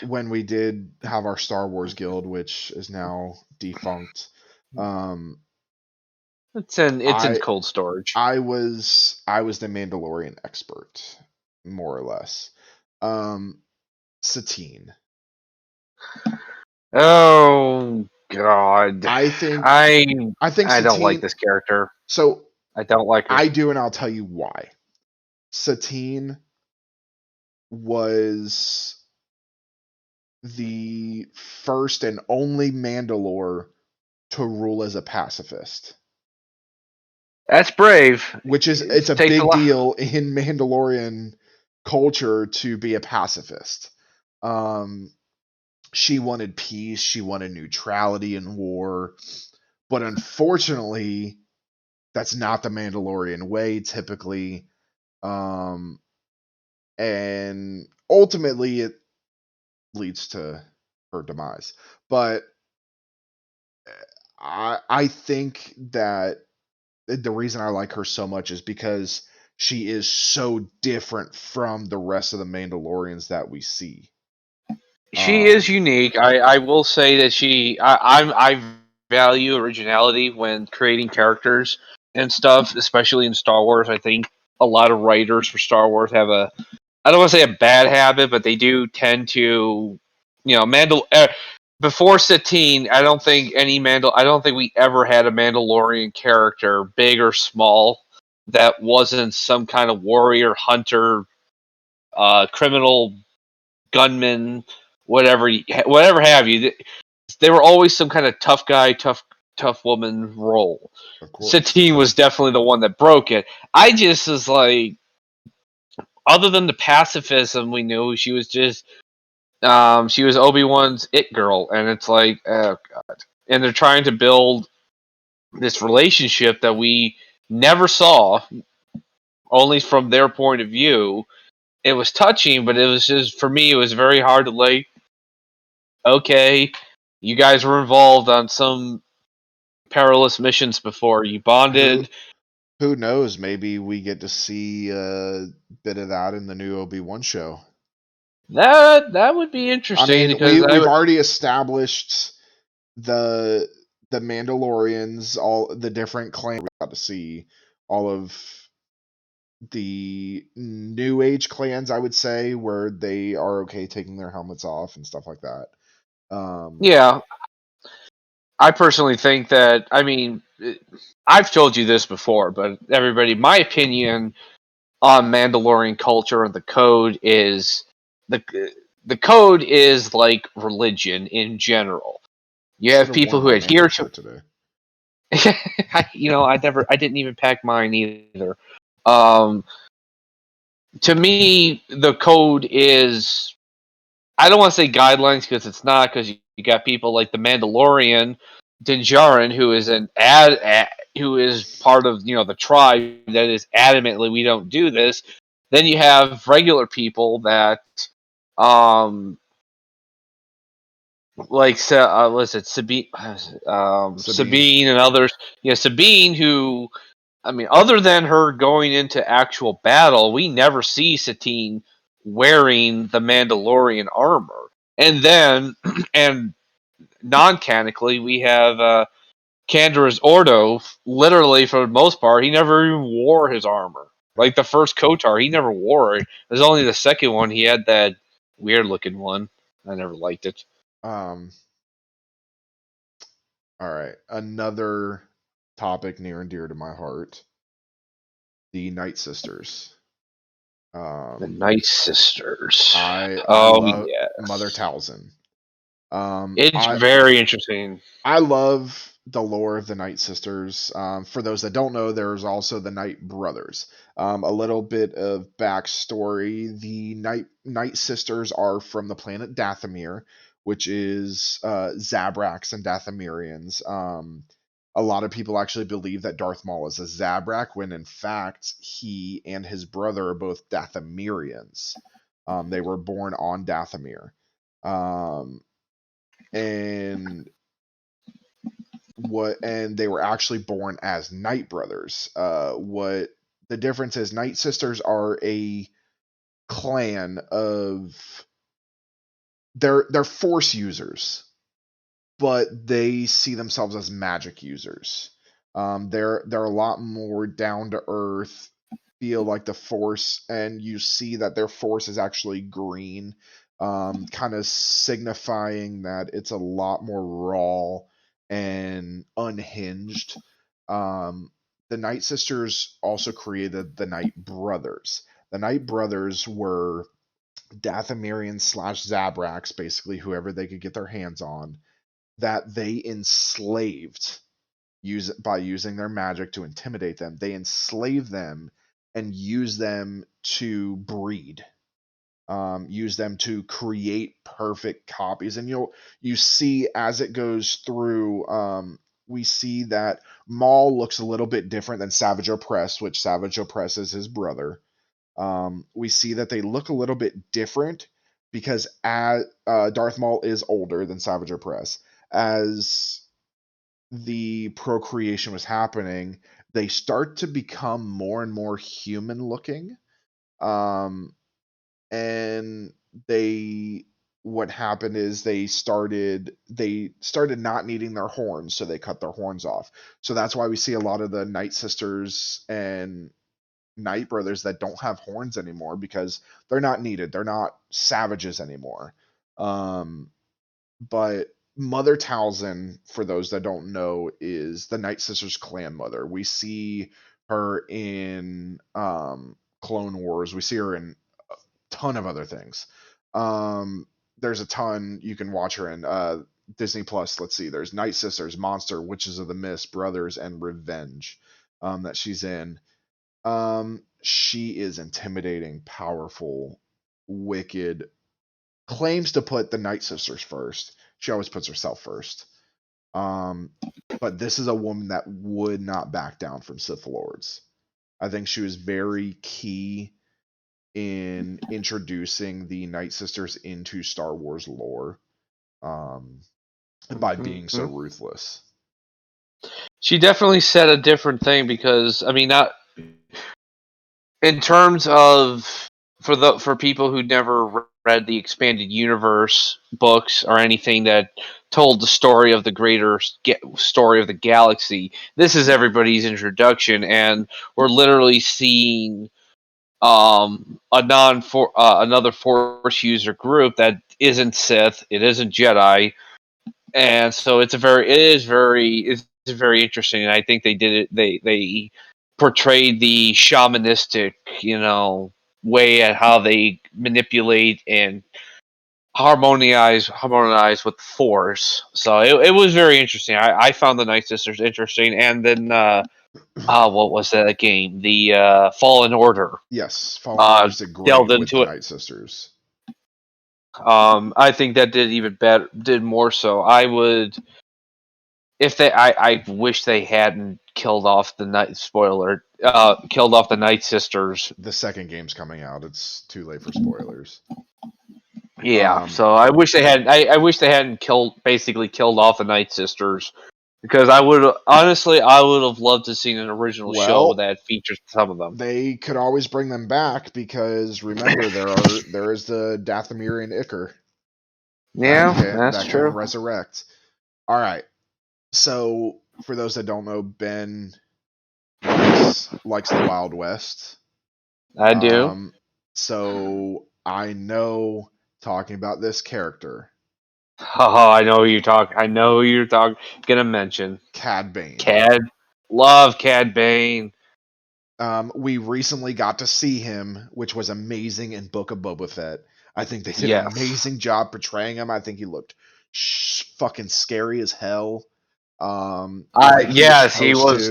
when we did have our Star Wars guild, which is now defunct, it's in cold storage. I was the Mandalorian expert, more or less. Satine. Oh God! I think I Satine, don't like this character. So I don't like her. I do, and I'll tell you why. Satine was the first and only Mandalore to rule as a pacifist. That's brave. Which is, it's a big deal in Mandalorian culture to be a pacifist. She wanted peace, she wanted neutrality in war, but unfortunately, that's not the Mandalorian way. Typically, and ultimately it leads to her demise. But I think that the reason I like her so much is because she is so different from the rest of the Mandalorians that we see. She is unique. I will say that I value originality when creating characters and stuff, especially in Star Wars. I think a lot of writers for Star Wars have I don't want to say a bad habit, but they do tend to, before Satine, I don't think I don't think we ever had a Mandalorian character, big or small, that wasn't some kind of warrior, hunter, criminal, gunman, whatever have you. They were always some kind of tough guy, tough woman role. Of course. Satine was definitely the one that broke it. I just was like, other than the pacifism we knew, she was Obi-Wan's it girl, and it's like, oh god. And they're trying to build this relationship that we never saw, only from their point of view. It was touching, but it was just, for me, it was very hard to, like, okay, you guys were involved on some perilous missions before. You Who bonded. who knows? Maybe we get to see a bit of that in the new Obi-Wan show. That would be I interesting mean, because we've already established the the Mandalorians, all the different clans. We got to see all of the new age clans, I would say, where they are okay taking their helmets off and stuff like that. yeah. I personally think that, I've told you this before, but everybody, my opinion on Mandalorian culture and the the code is like religion in general. You Should have have people worn who my Mando adhere to. shirt today. I didn't even pack mine either. Um, to me, the code is, I don't want to say guidelines because it's not, because you got people like the Mandalorian, Din Djarin, who is who is part of the tribe that is adamantly we don't do this. Then you have regular people that, um, like was it Sabine, Sabine. Sabine and others. Yeah, Sabine, who, other than her going into actual battle, we never see Satine wearing the Mandalorian armor. And then, and non-canonically, we have Canderous Ordo. Literally, for the most part, he never even wore his armor. Like the first Kotar, he never wore it. It was only the second one he had that weird-looking one. I never liked it. Um, all right. Another topic near and dear to my heart: the Night Sisters. The Um, Night Sisters. I Oh love Mother yes, Talzin. Um, it's I very interesting. I love the lore of the Night Sisters. For those that don't know, there's also the Night Brothers. A little bit of backstory: the Night Sisters are from the planet Dathomir, which is Zabraks and Dathomirians. A lot of people actually believe that Darth Maul is a Zabrak, when in fact he and his brother are both Dathomirians. They were born on Dathomir. Um, and they were actually born as Night Brothers. What the difference is: Night Sisters are a clan of, they're Force users, but they see themselves as magic users. They're a lot more down to earth, feel like the Force, and you see that their Force is actually green, kind of signifying that it's a lot more raw and unhinged. Um, the Night Sisters also created the Night Brothers. The Night Brothers were Dathomirians slash Zabraks, basically whoever they could get their hands on, that they enslaved, by using their magic to intimidate them. They enslave them and use them to breed, use them to create perfect copies. And you see as it goes through, we see that Maul looks a little bit different than Savage Opress, which Savage Opress is his brother. We see that they look a little bit different because Darth Maul is older than Savage Opress. As the procreation was happening, they start to become more and more human looking. And what happened is they started not needing their horns, so they cut their horns off. So that's why we see a lot of the Night Sisters and Night Brothers that don't have horns anymore, because they're not needed. They're not savages anymore. But Mother Talzin, for those that don't know, is the Night Sisters clan mother. We see her in Clone Wars. We see her in a ton of other things. There's a ton you can watch her in. Disney Plus, let's see. There's Night Sisters, Monster, Witches of the Mist, Brothers, and Revenge that she's in. She is intimidating, powerful, wicked, claims to put the Night Sisters first. She always puts herself first. But this is a woman that would not back down from Sith Lords. I think she was very key in introducing the Night Sisters into Star Wars lore, by being so ruthless. She definitely said a different thing because, I mean, not in terms of for people who never read the expanded universe books or anything that told the story of the greater story of the galaxy. This is everybody's introduction, and we're literally seeing another Force user group that isn't Sith, it isn't Jedi, and so it's very interesting. And I think they did it. They portrayed the shamanistic, way at how they manipulate and harmonize with the Force. So it was very interesting. I found the Night Sisters interesting, and then what was that game? The Fallen Order. Yes, Fallen Order did great Delved with into the it. Night Sisters. I think that did even better. Did more so. I would. If they, I wish they hadn't killed off the killed off the Night Sisters. The second game's coming out. It's too late for spoilers. Yeah, so I wish they had. I wish they hadn't basically killed off the Night Sisters, because I would have loved to seen an original show that features some of them. They could always bring them back, because remember there is the Dathomirian Ichor. Yeah, that's true. Can resurrect. All right. So for those that don't know, Ben likes the Wild West. I do. So I know, talking about this character. Oh, I know who you're talking. I know who you're gonna mention. Cad Bane. Love Cad Bane. We recently got to see him, which was amazing, in Book of Boba Fett. I think they did an amazing job portraying him. I think he looked fucking scary as hell. Yes, he was.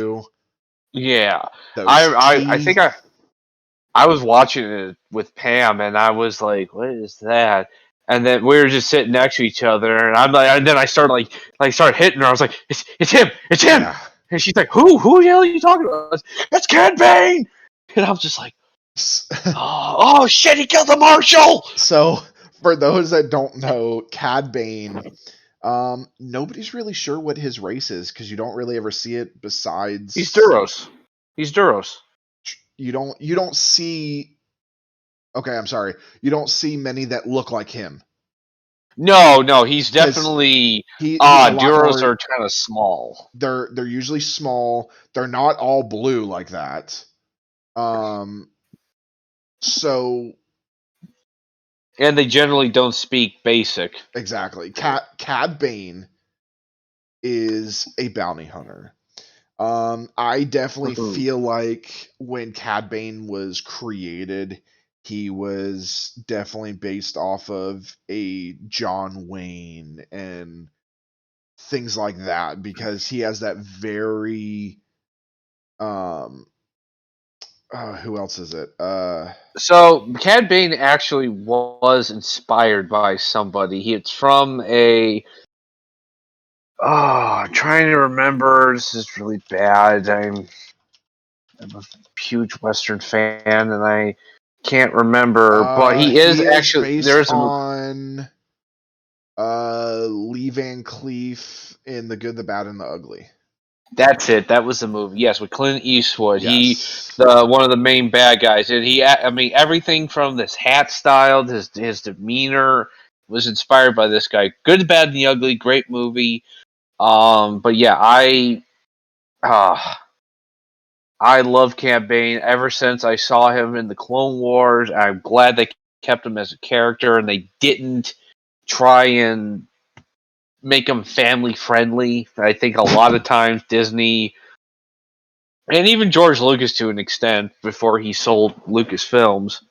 Yeah, I think I was watching it with Pam, and I was like, "What is that?" And then we were just sitting next to each other, and I'm like, and then I started started hitting her. I was like, "It's him! It's him!" Yeah. And she's like, "Who the hell are you talking about?" It's Cad Bane! And I was just like, "Oh shit! He killed the marshal!" So for those that don't know, Cad Bane, nobody's really sure what his race is, because you don't really ever see it besides. He's Duros. You don't see. Okay, I'm sorry. You don't see many that look like him. No, he's definitely. Duros are kind of small. They're usually small. They're not all blue like that. So. And they generally don't speak basic. Exactly. Cad Bane is a bounty hunter. I definitely feel like when Cad Bane was created, he was definitely based off of a John Wayne and things like that, because he has that very who else is it? So Cad Bane actually was inspired by somebody. It's from a. Oh, I'm trying to remember. This is really bad. I'm a huge Western fan, and Can't remember, but he is He is actually based there's a on Lee Van Cleef in The Good, the Bad, and the Ugly. That's it. That was the movie. Yes, with Clint Eastwood. Yes. The one of the main bad guys, and I mean, everything from this hat style, his demeanor was inspired by this guy. Good, Bad, and the Ugly. Great movie. But yeah, uh, I love Cad Bane ever since I saw him in the Clone Wars. I'm glad they kept him as a character and they didn't try and make him family friendly. I think a lot of times Disney and even George Lucas to an extent before he sold Lucasfilms,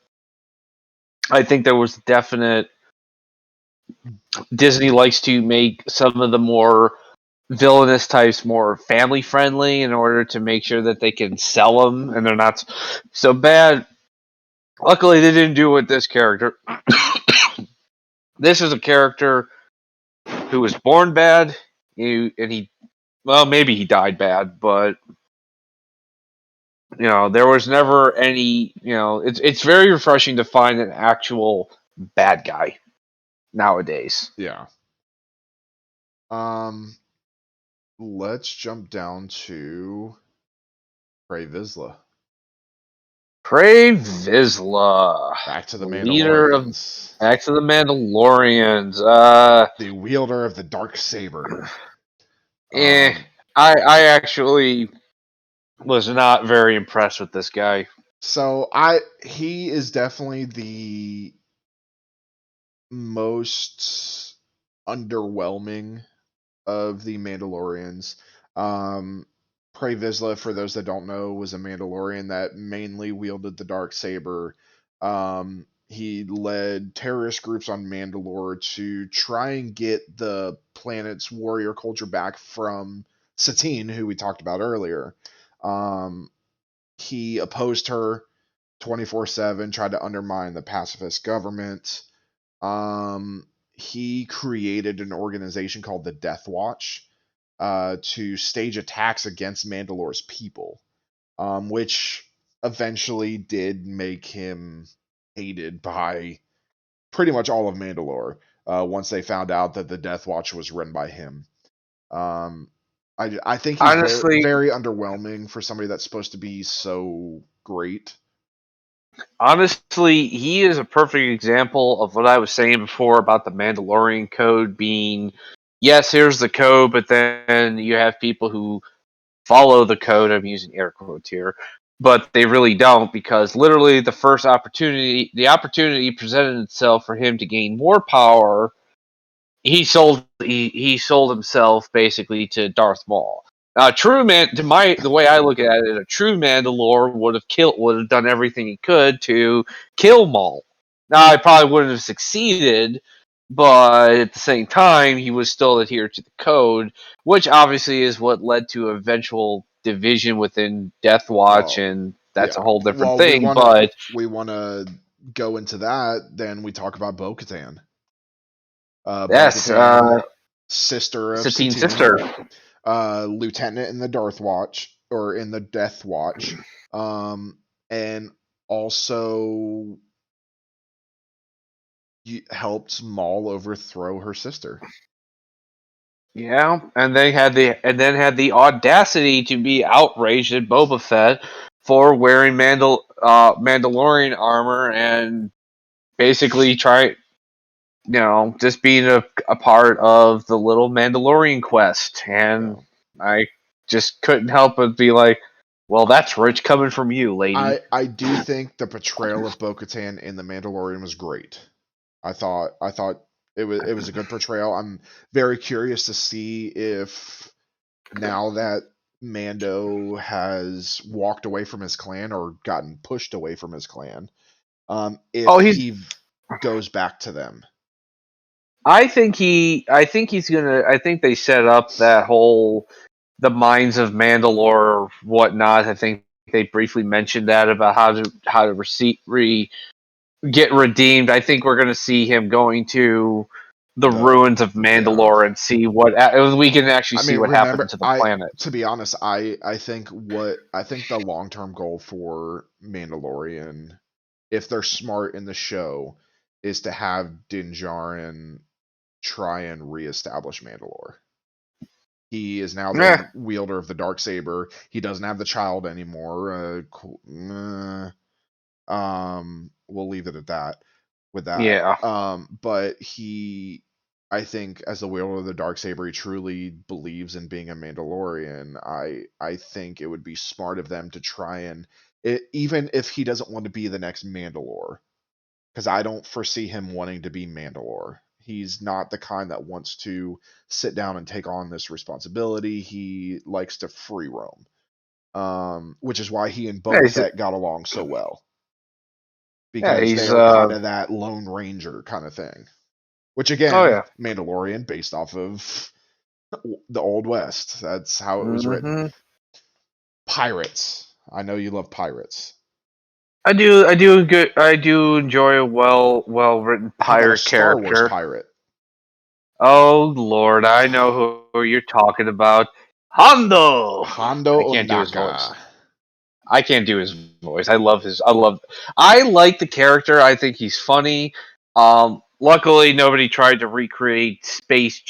I think there was definite Disney likes to make some of the more villainous types more family friendly in order to make sure that they can sell them and they're not so bad. Luckily, they didn't do it with this character. This is a character who was born bad, well, maybe he died bad, but there was never any. It's very refreshing to find an actual bad guy nowadays. Yeah. Let's jump down to Pre Vizsla. Pre Vizsla, Back to the leader of Mandalorians. Back to the Mandalorians. The wielder of the dark saber. I actually was not very impressed with this guy. So he is definitely the most underwhelming of the Mandalorians. Pre Vizsla, for those that don't know, was a Mandalorian that mainly wielded the dark saber. He led terrorist groups on Mandalore to try and get the planet's warrior culture back from Satine, who we talked about earlier. He opposed her 24/7, tried to undermine the pacifist government. He created an organization called the Death Watch to stage attacks against Mandalore's people, which eventually did make him hated by pretty much all of Mandalore once they found out that the Death Watch was run by him. I think he's very, Honestly, very underwhelming for somebody that's supposed to be so great. Honestly, he is a perfect example of what I was saying before about the Mandalorian code being, yes, here's the code, but then you have people who follow the code. I'm using air quotes here, but they really don't because literally the opportunity presented itself for him to gain more power. He sold himself basically to Darth Maul. True man, the way I look at it, a true Mandalore would have done everything he could to kill Maul. Now, I probably wouldn't have succeeded, but at the same time, he was still adhered to the code, which obviously is what led to eventual division within Death Watch, Well, and that's a yeah. whole different Well, we thing. wanna But we wanna go into that. Then we talk about Bo-Katan. yes, Bo-Katan, sister of Satine Satine, sister. lieutenant in the Darth Watch or in the Death Watch, and also helped Maul overthrow her sister. Yeah, and then had the audacity to be outraged at Boba Fett for wearing Mandalorian armor and basically just being a part of the little Mandalorian quest. And Yeah. I just couldn't help but be like, well, that's rich coming from you, lady. I do think the portrayal of Bo-Katan in The Mandalorian was great. I thought it was a good portrayal. I'm very curious to see if now that Mando has walked away from his clan or gotten pushed away from his clan, Oh, if he goes back to them. I think he's gonna. I think they set up that whole the mines of Mandalore or whatnot. I think they briefly mentioned that about how to get redeemed. I think we're gonna see him going to the The ruins of yeah. Mandalore and see what we can actually I see mean, what happened remember, to the planet. to be honest, I think the long term goal for Mandalorian if they're smart in the show, is to have Din Djarin try and reestablish Mandalore. He is now the wielder of the Darksaber. He doesn't have the child anymore. We'll leave it at that. With that, Yeah. But he, I think, as the wielder of the Darksaber, he truly believes in being a Mandalorian. I think it would be smart of them to try and, even if he doesn't want to be the next Mandalore, because I don't foresee him wanting to be Mandalore. He's not the kind that wants to sit down and take on this responsibility. He likes to free roam, which is why he and Boba Fett got along so well, because they are kind of that Lone Ranger kind of thing. Which again, Mandalorian, based off of the Old West. That's how it was written. Pirates. I know you love pirates. I do enjoy a well written pirate Star character. Wars pirate. Oh Lord, I know who you're talking about. Hondo. Hondo I can't Ohnaka. do his voice. I can't do his voice. I like the character. I think he's funny. Luckily, nobody tried to recreate Space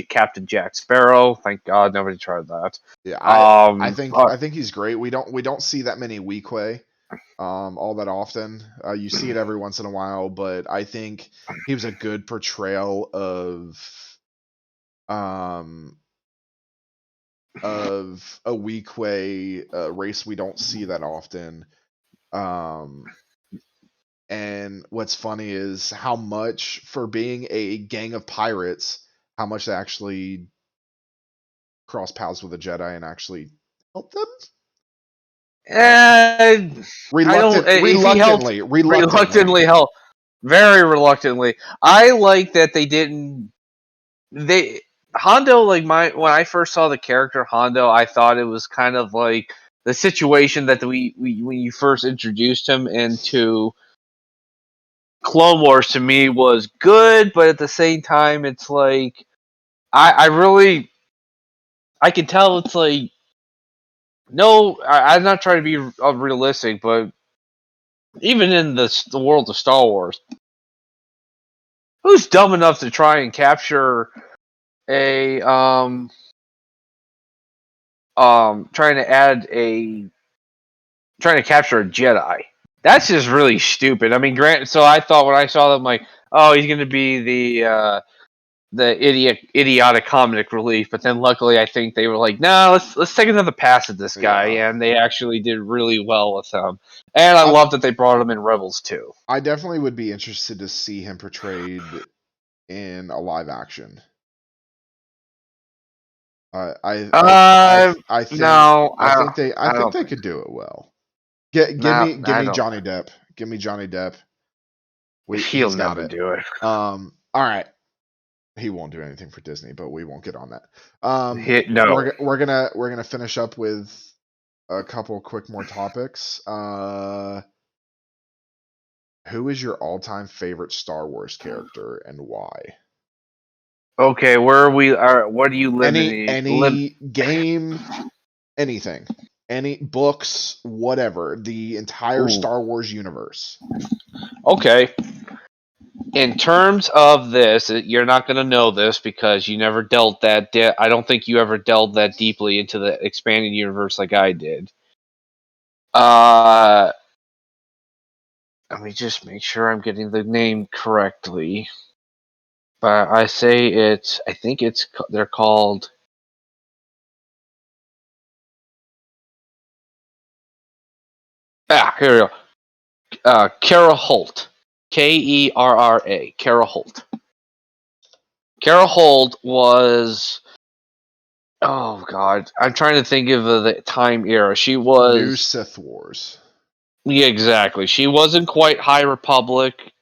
Captain Jack Sparrow. Thank God, nobody tried that. Yeah, I think he's great. We don't see that many Weequay all that often. You see it every once in a while, but I think he was a good portrayal of a Weequay race we don't see that often. And what's funny is how much, for being a gang of pirates, how much they actually cross paths with the Jedi and actually help them. Reluctantly help. Very reluctantly. I like that they didn't. Hondo, like when I first saw the character Hondo, I thought it was kind of like the situation that we when you first introduced him into Clone Wars, to me was good, but at the same time, it's like I can tell it's like no, I'm not trying to be realistic, but even in the world of Star Wars, who's dumb enough to try and capture a trying to capture a Jedi? That's just really stupid. I mean, so I thought when I saw them, like, oh, he's gonna be the idiotic comic relief, but then luckily I think they were like, no, let's take another pass at this guy, and they actually did really well with him. And I love that they brought him in Rebels too. I definitely would be interested to see him portrayed in a live action. I think they could do it well. Give me Johnny Depp. Give me Johnny Depp. He'll never do it. All right. He won't do anything for Disney, but we won't get on that. No. We're gonna finish up with a couple quick more topics. Who is your all-time favorite Star Wars character and why? Okay, where are we? What are you limiting? Any game, anything, any books, whatever. The entire Star Wars universe. Okay. In terms of this, you're not going to know this because you never delved that. I don't think you ever delved that deeply into the expanded universe like I did. Let me just make sure I'm getting the name correctly. But I think they're called. Here we go. Kara Holt. Kerra. Kara Holt. Kara Holt was. Oh God, I'm trying to think of the time era. She was New Sith Wars. Yeah, exactly. She wasn't quite High Republic,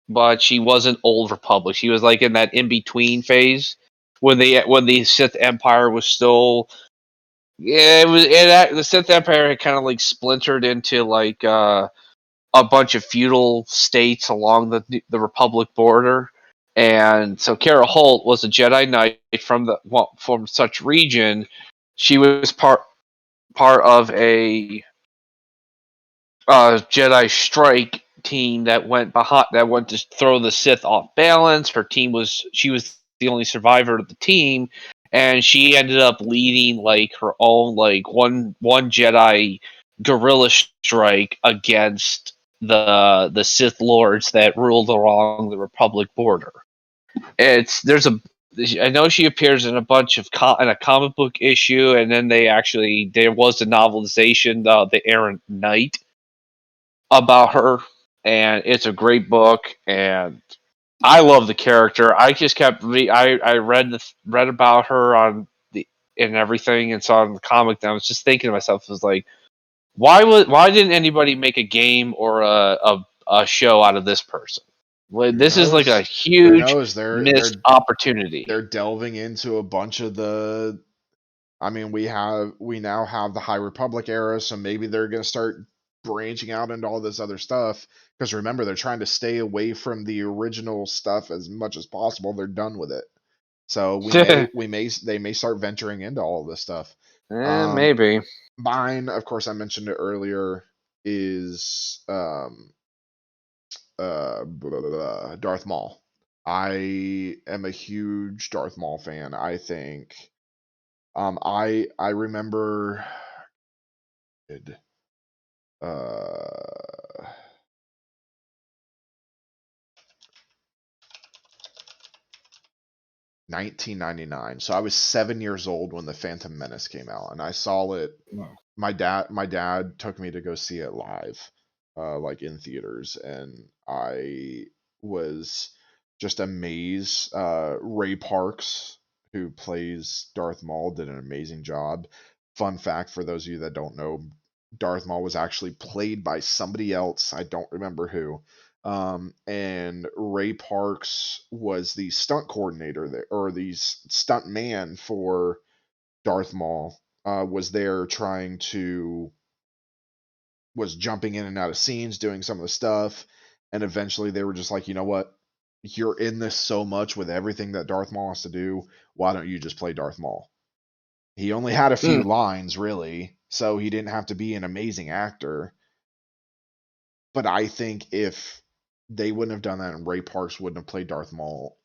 but she wasn't Old Republic. She was like in that in between phase when the Sith Empire was still. Yeah, the Sith Empire had kind of like splintered into like a bunch of feudal states along the Republic border, and so Kara Holt was a Jedi Knight from such region. She was part of a Jedi Strike team that went to throw the Sith off balance. She was the only survivor of the team, and she ended up leading like her own like one Jedi guerrilla strike against the Sith lords that ruled along the Republic border. I know she appears in a bunch of in a comic book issue, and then there was a novelization, the Errant Knight, about her, and it's a great book, and I love the character. I just I read about her on the and everything, and saw in the comic. And I was just thinking to myself, it was like, why didn't anybody make a game or a show out of this person? Well, Who this is like a knows? Who huge knows? missed opportunity. They're delving into a bunch of the. I mean, we now have the High Republic era, so maybe they're going to start branching out into all this other stuff. Because remember, they're trying to stay away from the original stuff as much as possible. They're done with it, so they may start venturing into all of this stuff. Maybe. Mine, of course, I mentioned it earlier, is blah, blah, blah, Darth Maul. I am a huge Darth Maul fan. I think I remember uh 1999. So I was 7 years old when the Phantom Menace came out, and I saw it. My dad took me to go see it live, like in theaters, and I was just amazed. Ray Parks, who plays Darth Maul, did an amazing job. Fun fact for those of you that don't know, Darth Maul was actually played by somebody else. I don't remember who. And Ray Parks was the stunt coordinator there, or the stunt man for Darth Maul. Was there trying to was jumping in and out of scenes, doing some of the stuff, and eventually they were just like, you know what, you're in this so much with everything that Darth Maul has to do. Why don't you just play Darth Maul? He only had a few lines, really, so he didn't have to be an amazing actor. But I think if they wouldn't have done that and Ray Parks wouldn't have played Darth Maul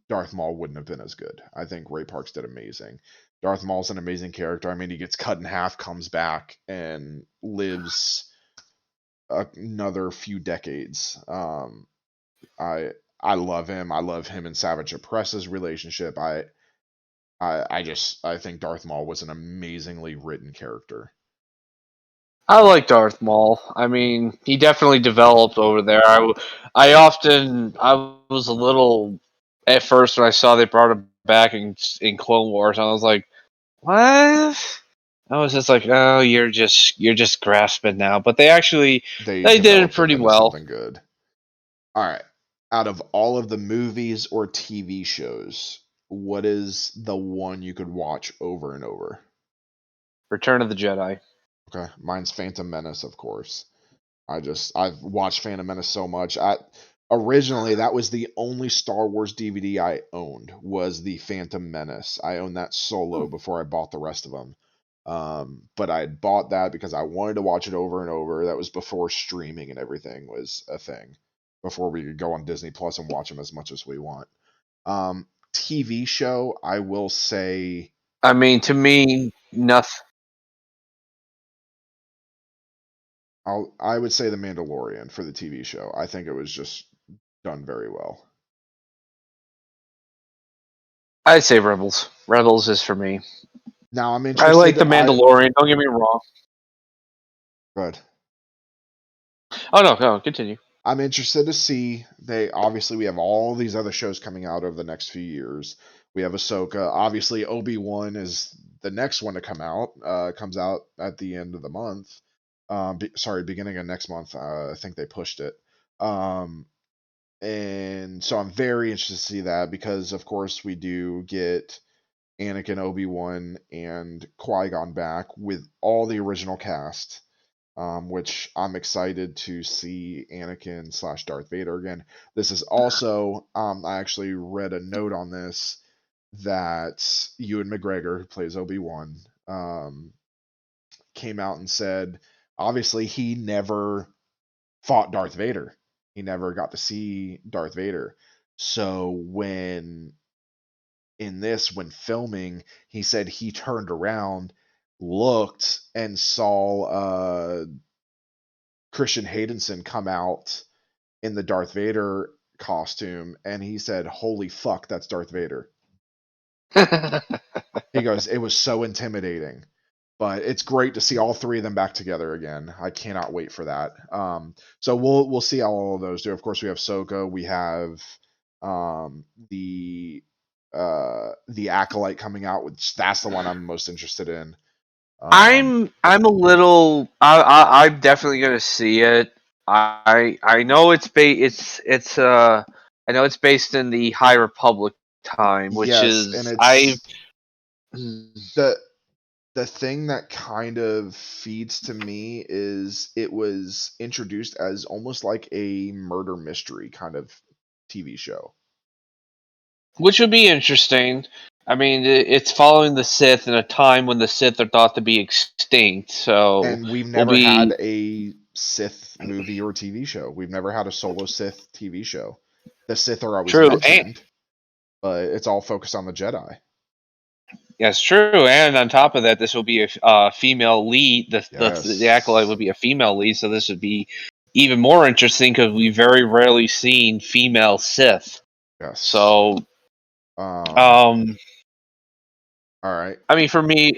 wouldn't have been as good. I think Ray Parks did amazing. Darth Maul's an amazing character. I mean, he gets cut in half, comes back, and lives another few decades. I love him. I love him and Savage Opress's relationship. I think Darth Maul was an amazingly written character. I like Darth Maul. I mean, he definitely developed over there. I was a little at first when I saw they brought him back in Clone Wars. I was like, what? I was just like, oh, you're just grasping now. But They they did it developed him pretty into well. something good. All right. Out of all of the movies or TV shows, what is the one you could watch over and over? Return of the Jedi. Okay, mine's Phantom Menace, of course. I've watched Phantom Menace so much. I originally that was the only Star Wars DVD I owned was the Phantom Menace. I owned that solo before I bought the rest of them. But I had bought that because I wanted to watch it over and over. That was before streaming and everything was a thing. Before we could go on Disney Plus and watch them as much as we want. TV show, I will say I mean, to me, nothing. I would say The Mandalorian for the TV show. I think it was just done very well. I'd say Rebels. Rebels is for me. Now I'm I like interested. the Mandalorian. Don't get me wrong. Good. Oh no, continue. I'm interested to see. We have all these other shows coming out over the next few years. We have Ahsoka. Obviously, Obi-Wan is the next one to come out. Comes out at the end of the month. Beginning of next month. I think they pushed it. And so I'm very interested to see that because, of course, we do get Anakin, Obi-Wan, and Qui-Gon back with all the original cast, which I'm excited to see Anakin slash Darth Vader again. This is also, I actually read a note on this that Ewan McGregor, who plays Obi-Wan, came out and said obviously he never fought Darth Vader. He never got to see Darth Vader. So when when filming, he said he turned around, looked, and saw Christian Haydenson come out in the Darth Vader costume, and he said, "Holy fuck, that's Darth Vader." He goes, "It was so intimidating." But it's great to see all three of them back together again. I cannot wait for that. So we'll see how all of those do. Of course, we have Ahsoka. We have um, the the Acolyte coming out, which that's the one I'm most interested in. I'm a little. I'm definitely gonna see it. I know I know it's based in the High Republic time, which Yes, and is I. it's the the thing that kind of feeds to me is it was introduced as almost like a murder mystery kind of TV show. Which would be interesting. I mean, it's following the Sith in a time when the Sith are thought to be extinct, so And we've will never had be a Sith movie or TV show. We've never had a solo Sith TV show. The Sith are always true. And mentioned, but it's all focused on the Jedi. yes, true. And on top of that, this will be a female lead. The acolyte Yes. would be a female lead, so this would be even more interesting because we very rarely seen female Sith. Yes. So, Um, um, all right. for me,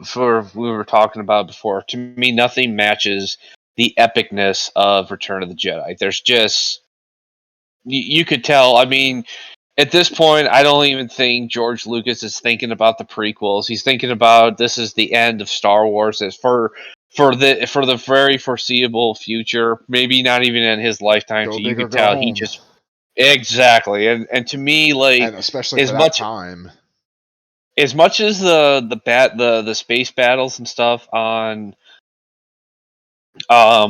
for we were talking about before. To me, nothing matches the epicness of Return of the Jedi. There's just you could tell. I mean, at this point, I don't even think George Lucas is thinking about the prequels. He's thinking about this is the end of Star Wars as for the very foreseeable future. Maybe not even in his lifetime. Go So you big or could go tell he home. just exactly. And to me, like And especially as for that much time. as much as the space battles and stuff on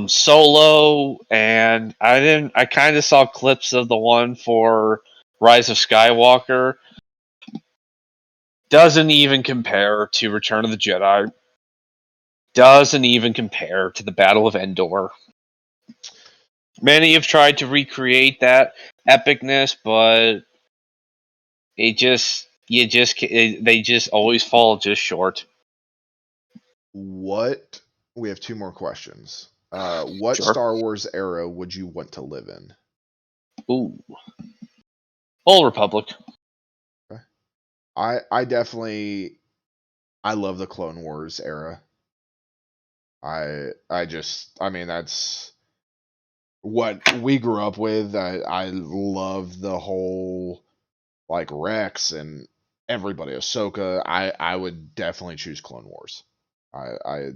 Solo, and I kind of saw clips of the one for Rise of Skywalker. Doesn't even compare to Return of the Jedi. Doesn't even compare to the Battle of Endor. Many have tried to recreate that epicness, but they just always fall just short. What we have two more questions. What Sure. Star Wars era would you want to live in? Ooh. Old Republic. Okay. I definitely I love the Clone Wars era. I mean that's what we grew up with. I love the whole like Rex and everybody, Ahsoka. I would definitely choose Clone Wars. I I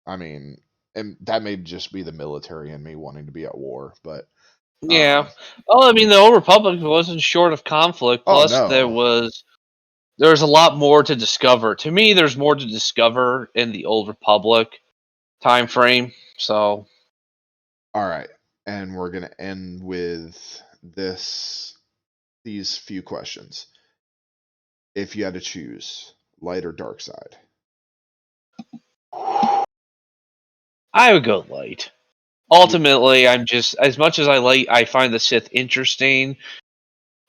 I mean, and that may just be the military and me wanting to be at war, but Yeah. um, Well, I mean, the Old Republic wasn't short of conflict. oh Plus, no, there's a lot more to discover. To me, there's more to discover in the Old Republic time frame. So, all right, and we're gonna end with these few questions. If you had to choose light or dark side, I would go light. Ultimately, I'm just as much as I find the Sith interesting.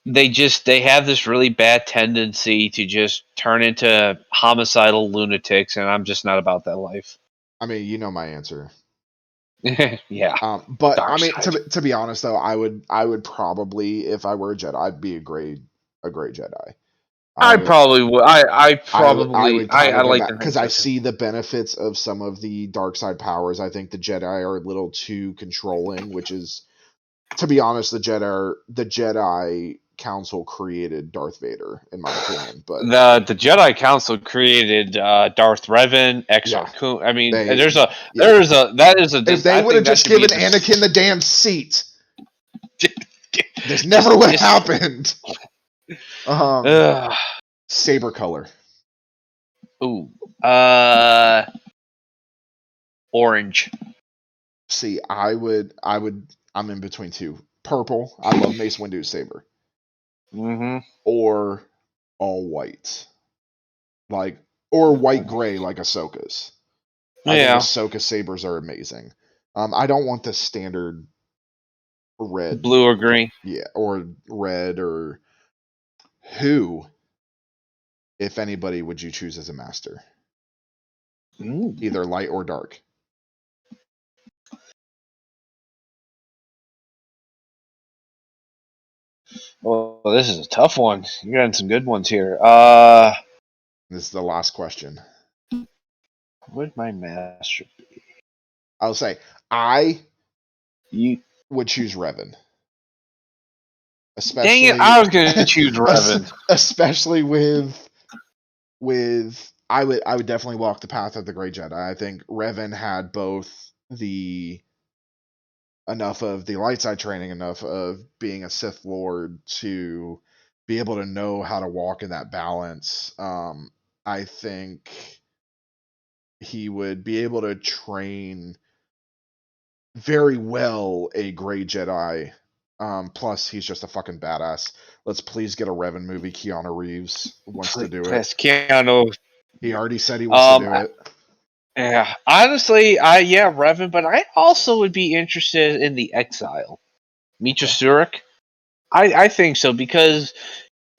They have this really bad tendency to just turn into homicidal lunatics, and I'm just not about that life. I mean, you know my answer. Yeah, But I dark mean, side. to be honest though, I would probably, if I were a Jedi, I'd be a great Jedi. I I probably would. I would kind I of like imagine the because I transition. see the benefits of some of the dark side powers. I think the Jedi are a little too controlling, which is, to be honest, the Jedi Council created Darth Vader, in my opinion. But The Jedi Council created Darth Revan, yeah, Exar Kun. I mean, they yeah. there's a that is a If they I would have think that just should be given a Anakin the damn seat, this never would have just happened. ugh. Saber color. Ooh, uh, orange. See, I'm in between two. Purple. I love Mace Windu's saber, Mm-hmm. or all white, like or white gray like Ahsoka's. I think Yeah. Ahsoka sabers are amazing. I don't want the standard red, Blue or green. yeah, or red or who, if anybody, would you choose as a master? Either light or dark. Well, this is a tough one. You're getting some good ones here. This is the last question. Would my master I'll say I you? would choose Revan, Dang it! especially I was going to choose Revan. especially with I would definitely walk the path of the Great Jedi. I think Revan had both the enough of the light side training, enough of being a Sith Lord to be able to know how to walk in that balance. I think he would be able to train very well a Grey Jedi. Plus, he's just a fucking badass. Let's please get a Revan movie. Keanu Reeves wants to do it. Yes, Keanu. He already said he wants to do it. Yeah, honestly, Revan, but I also would be interested in the Exile, Mitra Surik. I think so because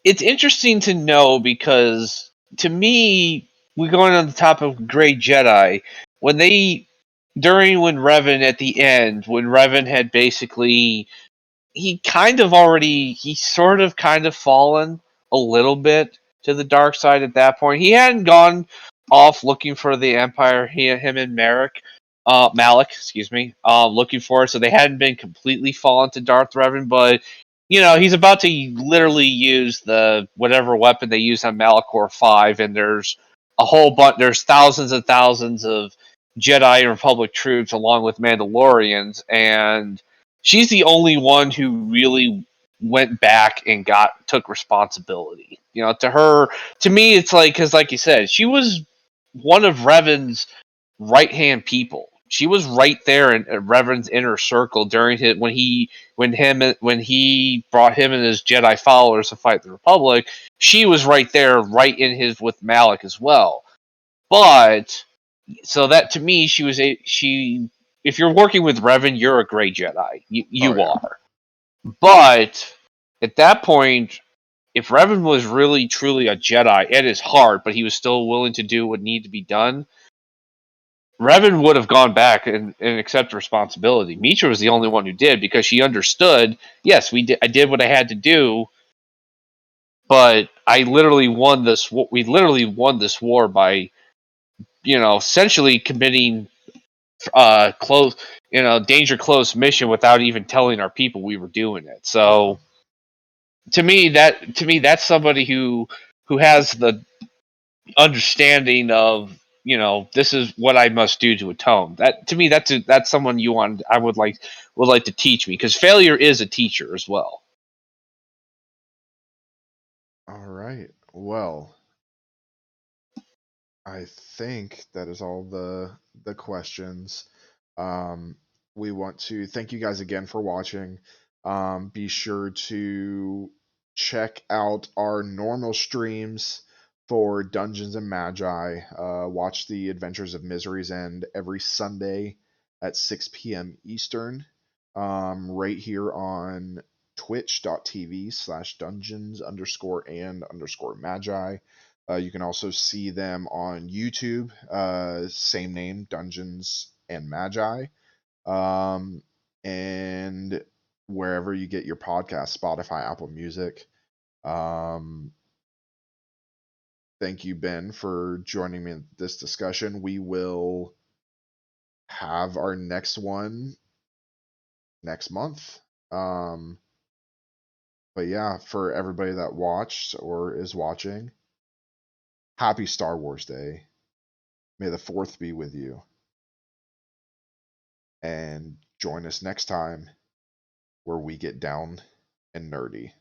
it's interesting to know because to me, we're going on the top of Grey Jedi when when Revan at the end when Revan had basically he sort of kind of fallen a little bit to the dark side at that point. He hadn't gone off looking for the Empire. Him and Malik, excuse me, looking for it. So they hadn't been completely fallen to Darth Revan, but he's about to literally use the whatever weapon they use on Malachor 5, and there's a whole bunch. There's thousands and thousands of Jedi and Republic troops along with Mandalorians, and she's the only one who really went back and took responsibility. To me, it's like because, like you said, she was one of Revan's right hand people. She was right there in Revan's inner circle during when he brought him and his Jedi followers to fight the Republic. She was right there, right in his with Malik as well. But so that to me, she. If you're working with Revan, you're a Grey Jedi. You are. But at that point, if Revan was really truly a Jedi at his heart, but he was still willing to do what needed to be done, Revan would have gone back and accepted responsibility. Mitra was the only one who did because she understood. Yes, I did what I had to do, but I literally won this. We literally won this war by, essentially committing close, danger close mission without even telling our people we were doing it. So to me, that's somebody who has the understanding of this is what I must do to atone. That to me, that's someone I would like to teach me because failure is a teacher as well. All right. Well, I think that is all the questions. Um, we want to thank you guys again for watching. Be sure to check out our normal streams for Dungeons and Magi. Watch the Adventures of Misery's End every Sunday at 6 p.m. Eastern, right here on twitch.tv/dungeons_and_magi. You can also see them on YouTube, same name, Dungeons and Magi, and wherever you get your podcast, Spotify, Apple Music. Thank you, Ben, for joining me in this discussion. We will have our next one next month. But yeah, for everybody that watched or is watching, happy Star Wars Day. May the 4th be with you. And join us next time where we get down and nerdy.